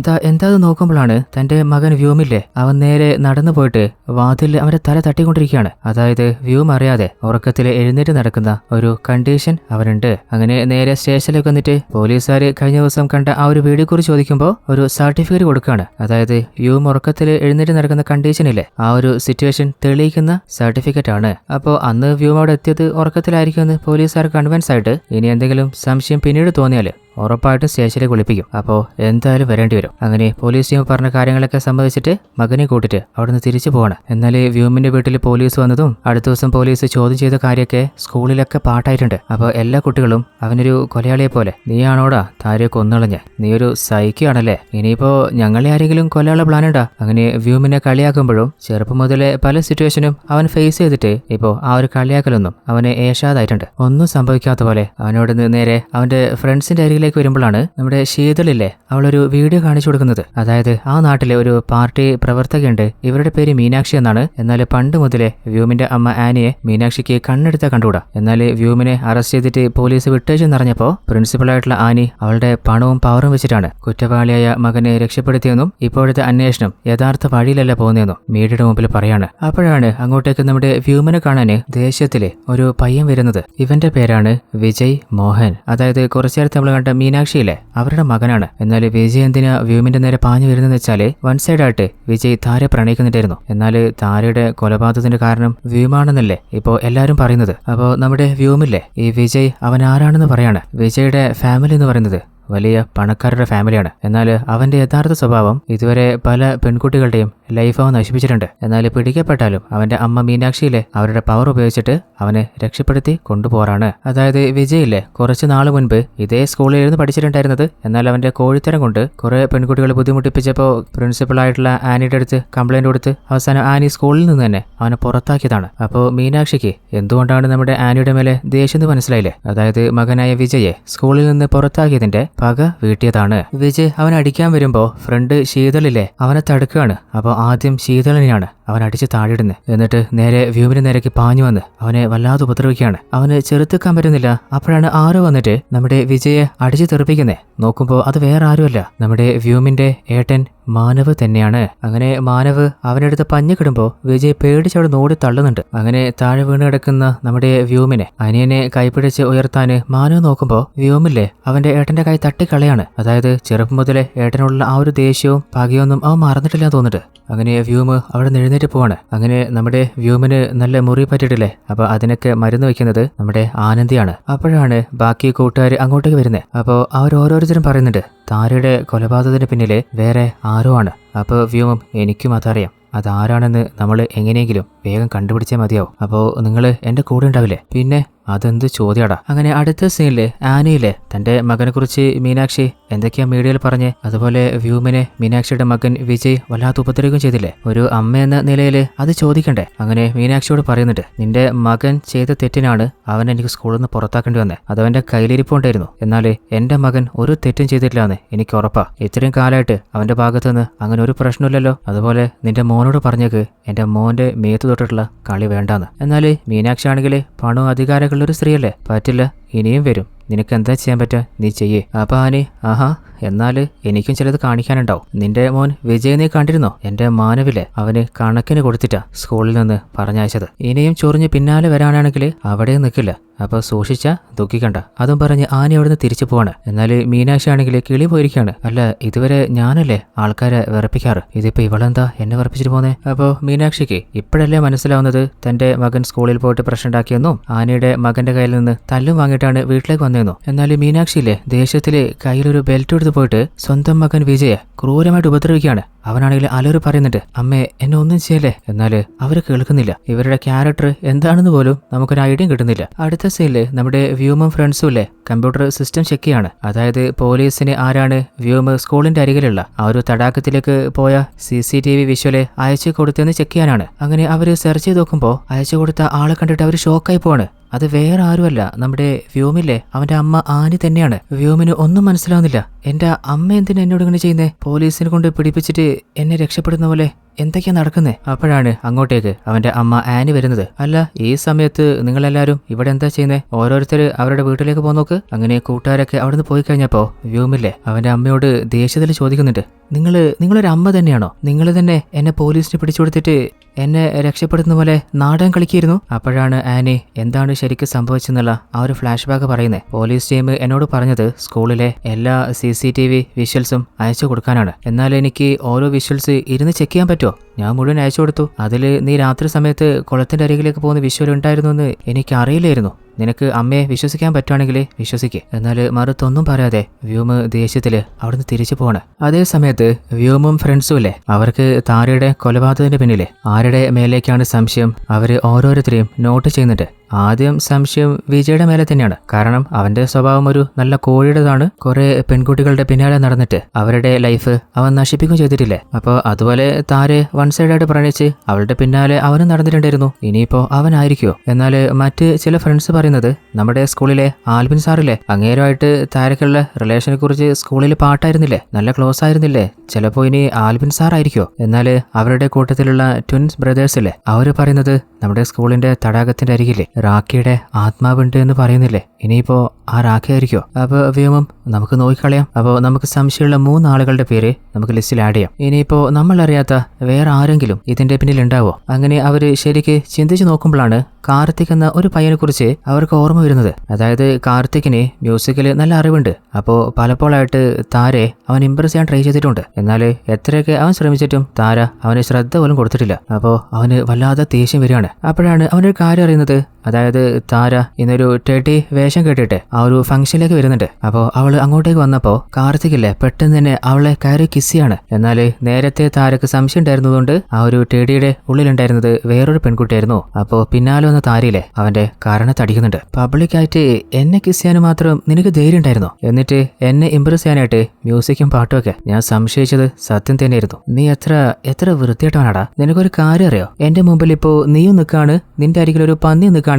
എന്താ നോക്കുമ്പോഴാണ് തന്റെ മകൻ വ്യൂമില്ലേ അവൻ നേരെ നടന്നു പോയിട്ട് വാതിൽ അവരെ തല തട്ടിക്കൊണ്ടിരിക്കുകയാണ്. അതായത് വ്യൂം അറിയാതെ ഉറക്കത്തിൽ എഴുന്നേറ്റ് നടക്കുന്ന ഒരു കണ്ടീഷൻ അവനുണ്ട്. അങ്ങനെ നേരെ സ്റ്റേഷനിലേക്ക് വന്നിട്ട് പോലീസുകാർ കഴിഞ്ഞ ദിവസം കണ്ട ആ ഒരു വീഡിയോ കുറിച്ച് ചോദിക്കുമ്പോൾ ഒരു സർട്ടിഫിക്കറ്റ് കൊടുക്കുകയാണ്. അതായത് വ്യൂം ഉറക്കത്തിൽ എഴുന്നേറ്റ് നടക്കുന്ന കണ്ടീഷനില്ലേ ആ ഒരു സിറ്റുവേഷൻ തെളിയിക്കുന്ന സർട്ടിഫിക്കറ്റ് ആണ്. അപ്പോൾ അന്ന് വ്യൂം അവിടെ എത്തിയത് ഉറക്കത്തിലായിരിക്കുമെന്ന് പോലീസുകാർ കൺവിൻസ് ആയിട്ട് ഇനി എന്തെങ്കിലും സംശയം പിന്നീട് തോന്നിയാൽ ഉറപ്പായിട്ടും സ്റ്റേഷനിലേക്ക് വിളിപ്പിക്കും. അപ്പോൾ എന്തായാലും വരേണ്ടി വരും. അങ്ങനെ പോലീസ് ടീം പറഞ്ഞ കാര്യങ്ങളൊക്കെ സംബന്ധിച്ചിട്ട് മകനെ കൂട്ടിട്ട് അവിടുന്ന് തിരിച്ചു പോവാണ്. എന്നാൽ വ്യൂമിന്റെ വീട്ടിൽ പോലീസ് വന്നതും അടുത്ത ദിവസം പോലീസ് ചോദ്യം ചെയ്ത കാര്യമൊക്കെ സ്കൂളിലൊക്കെ പാട്ടായിട്ടുണ്ട്. അപ്പോൾ എല്ലാ കുട്ടികളും അവനൊരു കൊലയാളിയെ പോലെ നീയാണോടാ താരയെ കൊന്നളഞ്ഞ്, നീ ഒരു സൈക്കിയാണല്ലേ, ഇനിയിപ്പോ ഞങ്ങളെ ആരെങ്കിലും കൊല്ലാനുള്ള പ്ലാൻ ഉണ്ടാ? അങ്ങനെ വ്യൂമിനെ കളിയാക്കുമ്പോഴും ചെറുപ്പം മുതലേ പല സിറ്റുവേഷനും അവൻ ഫേസ് ചെയ്തിട്ട് ഇപ്പോൾ ആ ഒരു കളിയാക്കലൊന്നും അവനെ ഏഷാതായിട്ടുണ്ട്. ഒന്നും സംഭവിക്കാത്ത പോലെ അവനോട് നേരെ അവന്റെ ഫ്രണ്ട്സിന്റെ അരികിലേക്ക് വരുമ്പോഴാണ് നമ്മുടെ ശീതളില്ലേ അവളൊരു വീഡിയോ കാണിച്ചു കൊടുക്കുന്നത്. അതായത് ആ നാട്ടിലെ ഒരു പാർട്ടി പ്രവർത്തകയുണ്ട്, ഇവരുടെ പേര് മീനാക്ഷി എന്നാണ്. എന്നാൽ പണ്ട് മുതലേ വ്യൂമിന്റെ അമ്മ ആനിയെ മീനാക്ഷിക്ക് കണ്ണെടുത്ത കണ്ടുകൂടാ. എന്നാൽ വ്യൂമിനെ അറസ്റ്റ് ചെയ്തിട്ട് പോലീസ് വിട്ടേച്ചെന്നറിഞ്ഞപ്പോ പ്രിൻസിപ്പളായിട്ടുള്ള ആനി അവളുടെ പണവും പവറും വെച്ചിട്ടാണ് കുറ്റവാളിയായ മകനെ രക്ഷപ്പെടുത്തിയെന്നും ഇപ്പോഴത്തെ അന്വേഷണം യഥാർത്ഥ വഴിയിലല്ല പോകുന്നതെന്നും മീഡിയയുടെ മുമ്പിൽ പറയാണ്. അപ്പോഴാണ് അങ്ങോട്ടേക്ക് നമ്മുടെ വ്യൂമിനെ കാണാന് ദേഷ്യത്തില് ഒരു പയ്യൻ വരുന്നത്. ഇവന്റെ പേരാണ് വിജയ് മോഹൻ. അതായത് കുറച്ചു നേരത്തെ നമ്മൾ കണ്ട മീനാക്ഷിയില്ലേ അവരുടെ മകനാണ്. എന്നാൽ വിജയ് എന്തിനാ വ്യൂമിന്റെ നേരെ പാഞ്ഞു വരുന്നതെന്ന് വെച്ചാല് വൺ സൈഡായിട്ട് വിജയ് താരെ പ്രണയിക്കുന്നുണ്ടായിരുന്നു. എന്നാൽ താരയുടെ കൊലപാതകത്തിന്റെ കാരണം വ്യൂമാണെന്നല്ലേ ഇപ്പോ എല്ലാരും പറയുന്നത്. അപ്പോ നമ്മുടെ വ്യൂമില്ലേ ഈ വിജയ് അവൻ ആരാണെന്ന് പറയാണ്. വിജയുടെ ഫാമിലി എന്ന് പറയുന്നത് വലിയ പണക്കാരുടെ ഫാമിലിയാണ്. എന്നാൽ അവന്റെ യഥാർത്ഥ സ്വഭാവം ഇതുവരെ പല പെൺകുട്ടികളുടെയും ലൈഫ് അവൻ നശിപ്പിച്ചിട്ടുണ്ട്. എന്നാൽ പിടിക്കപ്പെട്ടാലും അവന്റെ അമ്മ മീനാക്ഷിയിലെ അവരുടെ പവർ ഉപയോഗിച്ചിട്ട് അവനെ രക്ഷപ്പെടുത്തി കൊണ്ടുപോറാണ്. അതായത് വിജയില്ലേ കുറച്ച് നാൾ മുൻപ് ഇതേ സ്കൂളിലായിരുന്നു പഠിച്ചിട്ടുണ്ടായിരുന്നത്. എന്നാൽ അവന്റെ കോഴിത്തരം കൊണ്ട് കുറെ പെൺകുട്ടികളെ ബുദ്ധിമുട്ടിപ്പിച്ചപ്പോൾ പ്രിൻസിപ്പളായിട്ടുള്ള ആനിയുടെ അടുത്ത് കംപ്ലൈന്റ് കൊടുത്ത് അവസാനം ആനി സ്കൂളിൽ നിന്ന് തന്നെ അവനെ പുറത്താക്കിയതാണ്. അപ്പോൾ മീനാക്ഷിക്ക് എന്തുകൊണ്ടാണ് നമ്മുടെ ആനിയുടെ മേലെ ദേഷ്യം മനസ്സിലായില്ലേ? അതായത് മകനായ വിജയെ സ്കൂളിൽ നിന്ന് പുറത്താക്കിയതിന്റെ പക വീട്ടിയതാണ്. വിജയ് അവൻ അടിക്കാൻ വരുമ്പോ ഫ്രണ്ട് ശീതളില്ലേ അവനെ തടുക്കുകയാണ്. അപ്പോൾ ആദ്യം ശീതളിനെയാണ് അവൻ അടിച്ച് താഴെയിടുന്നത്. എന്നിട്ട് നേരെ വ്യൂമിന് നേരേക്ക് പാഞ്ഞു വന്ന് അവനെ വല്ലാതെ ഉപദ്രവിക്കുകയാണ്. അവന് ചെറുത്തുക്കാൻ പറ്റുന്നില്ല. അപ്പോഴാണ് ആരോ വന്നിട്ട് നമ്മുടെ വിജയെ അടിച്ചു തെറിപ്പിക്കുന്നേ. നോക്കുമ്പോൾ അത് വേറെ ആരുമല്ല, നമ്മുടെ വ്യൂമിന്റെ ഏട്ടൻ മാനവ് തന്നെയാണ്. അങ്ങനെ മാനവ് അവനടുത്ത് പഞ്ഞു കിടുമ്പോ വിജയ് പേടിച്ചവിടെ നോടി തള്ളുന്നുണ്ട്. അങ്ങനെ താഴെ വീണ് കിടക്കുന്ന നമ്മുടെ വ്യൂമിനെ അനിയനെ കൈപ്പിടിച്ച് ഉയർത്താന് മാനവ് നോക്കുമ്പോ വ്യൂമില്ലേ അവന്റെ ഏട്ടന്റെ കൈ തട്ടിക്കളയാണ്. അതായത് ചെറുപ്പം മുതലേ ഏട്ടനുള്ള ആ ഒരു ദേഷ്യവും പകയൊന്നും അവൻ മറന്നിട്ടില്ല തോന്നിട്ട്. അങ്ങനെ വ്യൂമ് അവിടെ എഴുന്നേറ്റ് പോവാണ്. അങ്ങനെ നമ്മുടെ വ്യൂമിന് നല്ല മുറി പറ്റിയിട്ടില്ലേ, അപ്പൊ അതിനൊക്കെ മരുന്ന് വെക്കുന്നത് നമ്മുടെ ആനന്ദിയാണ്. അപ്പോഴാണ് ബാക്കി കൂട്ടുകാർ അങ്ങോട്ടേക്ക് വരുന്നത്. അപ്പോൾ അവർ ഓരോരുത്തരും പറയുന്നുണ്ട് താരയുടെ കൊലപാതകത്തിന് പിന്നിലെ വേറെ ആരോ ആണ്. അപ്പോൾ വ്യൂമും എനിക്കും അതറിയാം, അതാരാണെന്ന് നമ്മൾ എങ്ങനെയെങ്കിലും വേഗം കണ്ടുപിടിച്ചേ മതിയാവും. അപ്പോൾ നിങ്ങൾ എൻ്റെ കൂടെ ഉണ്ടാവില്ലേ? പിന്നെ അതെന്ത് ചോദ്യാടാ. അങ്ങനെ അടുത്ത സീനില് ആനിയിലെ തന്റെ മകനെ കുറിച്ച് മീനാക്ഷി എന്തൊക്കെയാ മീഡിയയിൽ പറഞ്ഞ്, അതുപോലെ വ്യൂമിനെ മീനാക്ഷിയുടെ മകൻ വിജയ് വല്ലാത്ത ഉപദ്രവം ചെയ്തില്ലേ, ഒരു അമ്മ എന്ന നിലയിൽ അത് ചോദിക്കണ്ടേ? അങ്ങനെ മീനാക്ഷിയോട് പറയുന്നുണ്ട് നിന്റെ മകൻ ചെയ്ത തെറ്റിനാണ് അവൻ എനിക്ക് സ്കൂളിൽ നിന്ന് പുറത്താക്കേണ്ടി വന്നത്. അതവന്റെ കയ്യിലിരിപ്പുണ്ടായിരുന്നു. എന്നാൽ എന്റെ മകൻ ഒരു തെറ്റും ചെയ്തിട്ടില്ലാന്ന് എനിക്ക് ഉറപ്പാ. ഇത്രയും കാലമായിട്ട് അവന്റെ ഭാഗത്തുനിന്ന് അങ്ങനെ ഒരു പ്രശ്നമില്ലല്ലോ. അതുപോലെ നിന്റെ മോനോട് പറഞ്ഞേക്ക് എന്റെ മോന്റെ മേത്ത് തൊട്ടിട്ടുള്ള കളി വേണ്ടാന്ന്. എന്നാൽ മീനാക്ഷി ആണെങ്കിൽ പണവും അധികാരങ്ങളും ഒരു സ്ത്രീയല്ലേ, പറ്റില്ല, ഇനിയും വരും, നിനക്ക് എന്താ ചെയ്യാൻ പറ്റുക, നീ ചെയ്യേ. അപ്പൊ ആനി ആഹാ എന്നാല് എനിക്കും ചിലത് കാണിക്കാനുണ്ടാവും. നിന്റെ മോൻ വിജയ് നീ കണ്ടിരുന്നോ? എന്റെ മാനവിലെ അവന് കണക്കിന് കൊടുത്തിട്ടാ സ്കൂളിൽ നിന്ന് പറഞ്ഞയച്ചത്. ഇനിയും ചൊറിഞ്ഞ് പിന്നാലെ വരാനാണെങ്കിൽ അവിടെയും നിൽക്കില്ല, അപ്പൊ സൂക്ഷിച്ചാ ദുഃഖിക്കണ്ട. അതും പറഞ്ഞ് ആനി അവിടുന്ന് തിരിച്ചു പോവാണ്. എന്നാൽ മീനാക്ഷി ആണെങ്കിൽ കിളി പോയിരിക്കാണ്. അല്ല, ഇതുവരെ ഞാനല്ലേ ആൾക്കാരെ വിറപ്പിക്കാറ്, ഇതിപ്പോ ഇവളെന്താ എന്നെ വിറപ്പിച്ചിട്ട് പോന്നേ? അപ്പോ മീനാക്ഷിക്ക് ഇപ്പോഴല്ലേ മനസ്സിലാവുന്നത് തന്റെ മകൻ സ്കൂളിൽ പോയിട്ട് പ്രശ്നം ഉണ്ടാക്കിയെന്നും ആനിയുടെ മകന്റെ കയ്യിൽ നിന്ന് തല്ലും വാങ്ങിയിട്ടാണ് വീട്ടിലേക്ക് വന്നതെന്നും. എന്നാൽ മീനാക്ഷിയില്ലേ ദേഷ്യത്തില് കയ്യിലൊരു ബെൽറ്റ് എടുത്ത് പോയിട്ട് സ്വന്തം മകൻ വിജയെ ക്രൂരമായിട്ട് ഉപദ്രവിക്കുകയാണ്. അവനാണെങ്കിൽ അലറി പറയുന്നുണ്ട്, അമ്മേ എന്നെ ഒന്നും ചെയ്യല്ലേ. എന്നാല് അവര് കേൾക്കുന്നില്ല. ഇവരുടെ ക്യാരക്ടർ എന്താണെന്ന് പോലും നമുക്കൊരു ഐഡിയ കിട്ടുന്നില്ല. അടുത്ത സീനില് നമ്മുടെ വ്യൂമും ഫ്രണ്ട്സും ഇല്ലേ കമ്പ്യൂട്ടർ സിസ്റ്റം ചെക്ക് ചെയ്യാണ്. അതായത് പോലീസിന് ആരാണ് വ്യൂമ് സ്കൂളിന്റെ അരികിലുള്ള ആ ഒരു തടാകത്തിലേക്ക് പോയ CCTV വിഷ്വല് അയച്ചു കൊടുത്തെന്ന് ചെക്ക് ചെയ്യാനാണ്. അങ്ങനെ അവര് സെർച്ച് ചെയ്ത് നോക്കുമ്പോൾ അയച്ചു കൊടുത്ത ആളെ കണ്ടിട്ട് അവര് ഷോക്കായി പോവാണ്. അത് വേറെ ആരുമല്ല, നമ്മുടെ വ്യോമില്ലേ അവന്റെ അമ്മ ആനി തന്നെയാണ്. വ്യോമിന് ഒന്നും മനസ്സിലാവുന്നില്ല. എന്റെ അമ്മ എന്തിനാ എന്നോട് ഇങ്ങനെ ചെയ്യുന്നേ? പോലീസിനെ കൊണ്ട് പിടിപ്പിച്ചിട്ട് എന്നെ രക്ഷപ്പെടുന്ന പോലെ എന്തൊക്കെയാ നടക്കുന്നേ? അപ്പോഴാണ് അങ്ങോട്ടേക്ക് അവന്റെ അമ്മ ആനി വരുന്നത്. അല്ല, ഈ സമയത്ത് നിങ്ങളെല്ലാരും ഇവിടെ എന്താ ചെയ്യുന്നേ? ഓരോരുത്തർ അവരുടെ വീട്ടിലേക്ക് പോന്നോക്ക്. അങ്ങനെ കൂട്ടുകാരൊക്കെ അവിടുന്ന് പോയി കഴിഞ്ഞപ്പോ വ്യോമില്ലേ അവന്റെ അമ്മയോട് ദേഷ്യത്തിൽ ചോദിക്കുന്നുണ്ട്, നിങ്ങളൊരു അമ്മ തന്നെയാണോ? നിങ്ങൾ തന്നെ എന്നെ പോലീസിന് പിടിച്ചു കൊടുത്തിട്ട് എന്നെ രക്ഷപ്പെടുന്ന പോലെ നാടകം കളിക്കായിരുന്നു. അപ്പോഴാണ് ആനി എന്താണ് ശരിക്കും സംഭവിച്ചെന്നുള്ള ആ ഒരു ഫ്ലാഷ് ബാക്ക് പറയുന്നത്. പോലീസ് ടീം എന്നോട് പറഞ്ഞത് സ്കൂളിലെ എല്ലാ CCTV വിഷ്വൽസും അയച്ചു കൊടുക്കാനാണ്. എന്നാൽ എനിക്ക് ഓരോ വിഷ്വൽസ് ഇരുന്ന് ചെക്ക് ചെയ്യാൻ പറ്റുമോ? ഞാൻ മുഴുവൻ അയച്ചു കൊടുത്തു. അതിൽ നീ രാത്രി സമയത്ത് കുളത്തിന്റെ അരികിലേക്ക് പോകുന്ന വിഷ്വൽ ഉണ്ടായിരുന്നു എന്ന് എനിക്ക് അറിയില്ലായിരുന്നു. നിനക്ക് അമ്മയെ വിശ്വസിക്കാൻ പറ്റുവാണെങ്കിൽ വിശ്വസിക്ക്. എന്നാൽ മറുത്തൊന്നും പറയാതെ വ്യോമ് ദേഷ്യത്തില് അവിടുന്ന് തിരിച്ചു പോവാണ്. അതേ സമയത്ത് വ്യോമും ഫ്രണ്ട്സും ഇല്ലേ അവർക്ക് താരയുടെ കൊലപാതകത്തിന്റെ പിന്നിലെ ആരുടെ മേലേക്കാണ് സംശയം അവര് ഓരോരുത്തരെയും നോട്ട് ചെയ്യുന്നുണ്ട്. ആദ്യം സംശയം വിജയുടെ മേലെ തന്നെയാണ്. കാരണം അവന്റെ സ്വഭാവം ഒരു നല്ല കോഴിയുടേതാണ്. കുറെ പെൺകുട്ടികളുടെ പിന്നാലെ നടന്നിട്ട് അവരുടെ ലൈഫ് അവൻ നശിപ്പിക്കുകയും ചെയ്തിട്ടില്ലേ. അപ്പോൾ അതുപോലെ താരെ വൺ സൈഡായിട്ട് പ്രണയിച്ച് അവളുടെ പിന്നാലെ അവനും നടന്നിട്ടുണ്ടായിരുന്നു. ഇനിയിപ്പോ അവനായിരിക്കോ? എന്നാൽ മറ്റ് ചില ഫ്രണ്ട്സ് പറയുന്നത് നമ്മുടെ സ്കൂളിലെ ആൽബിൻ സാറില്ലേ അങ്ങേരുമായിട്ട് താരക്കുള്ള റിലേഷനെ കുറിച്ച് സ്കൂളിൽ പാട്ടായിരുന്നില്ലേ, നല്ല ക്ലോസ് ആയിരുന്നില്ലേ, ചിലപ്പോ ഇനി ആൽബിൻ സാർ ആയിരിക്കോ? എന്നാൽ അവരുടെ കൂട്ടത്തിലുള്ള ട്വിൻസ് ബ്രദേഴ്സില്ലേ അവര് പറയുന്നത് നമ്മുടെ സ്കൂളിന്റെ തടാകത്തിന്റെ അരികില്ലേ റാക്കിയുടെ ആത്മാവുണ്ട് എന്ന് പറയുന്നില്ലേ, ഇനിയിപ്പോ ആ റാഖി ആയിരിക്കോ? അപ്പൊ വ്യോമം നമുക്ക് നോക്കിക്കളയാം. അപ്പോൾ നമുക്ക് സംശയമുള്ള 3 ആളുകളുടെ പേര് നമുക്ക് ലിസ്റ്റിൽ ആഡ് ചെയ്യാം. ഇനിയിപ്പോ നമ്മൾ അറിയാത്ത വേറെ ആരെങ്കിലും ഇതിന്റെ പിന്നിൽ ഉണ്ടാവോ? അങ്ങനെ അവര് ശരിക്ക് ചിന്തിച്ചു നോക്കുമ്പോഴാണ് കാർത്തിക് എന്ന ഒരു പയ്യനെ കുറിച്ച് അവർക്ക് ഓർമ്മ വരുന്നത്. അതായത് കാർത്തിക്കിന് മ്യൂസിക്കില് നല്ല അറിവുണ്ട്. അപ്പോൾ പലപ്പോഴായിട്ട് താരെ അവൻ ഇംപ്രസ് ചെയ്യാൻ ട്രൈ ചെയ്തിട്ടുണ്ട്. എന്നാൽ എത്രയൊക്കെ അവൻ ശ്രമിച്ചിട്ടും താര അവന് ശ്രദ്ധ പോലും കൊടുത്തിട്ടില്ല. അപ്പോൾ അവന് വല്ലാതെ ദേഷ്യം വരികയാണ്. അപ്പോഴാണ് അവനൊരു കാര്യം അറിയുന്നത്. അതായത് താര ഇന്നൊരു ടെഡി വേഷം കേട്ടിട്ട് ആ ഒരു ഫംഗ്ഷനിലേക്ക് വരുന്നുണ്ട്. അപ്പോൾ അവള് അങ്ങോട്ടേക്ക് വന്നപ്പോ കാർത്തികില്ലേ പെട്ടെന്ന് തന്നെ അവളെ കയറി കിസ് ചെയ്യാണ്. എന്നാൽ നേരത്തെ താരക്ക് സംശയം ഉണ്ടായിരുന്നതുകൊണ്ട് ആ ഒരു ടെഡിയുടെ ഉള്ളിലുണ്ടായിരുന്നത് വേറൊരു പെൺകുട്ടിയായിരുന്നു. അപ്പോൾ പിന്നാലെ വന്ന താരയിലെ അവന്റെ കാരണത്തടിക്കുന്നുണ്ട്. പബ്ലിക്കായിട്ട് എന്നെ കിസ് ചെയ്യാൻ മാത്രം നിനക്ക് ധൈര്യം ഉണ്ടായിരുന്നോ? എന്നിട്ട് എന്നെ ഇംപ്രസ് ചെയ്യാനായിട്ട് മ്യൂസിക്കും പാട്ടും ഒക്കെ. ഞാൻ സംശയിച്ചത് സത്യം തന്നെയായിരുന്നു. നീ എത്ര വൃത്തിയായിട്ടാണാടാ. നിനക്കൊരു കാര്യം അറിയോ? എന്റെ മുമ്പിൽ ഇപ്പോ നീയും നിൽക്കാണ്, നിന്റെ അരികിൽ ഒരു പന്നി നിൽക്കുകയാണെങ്കിൽ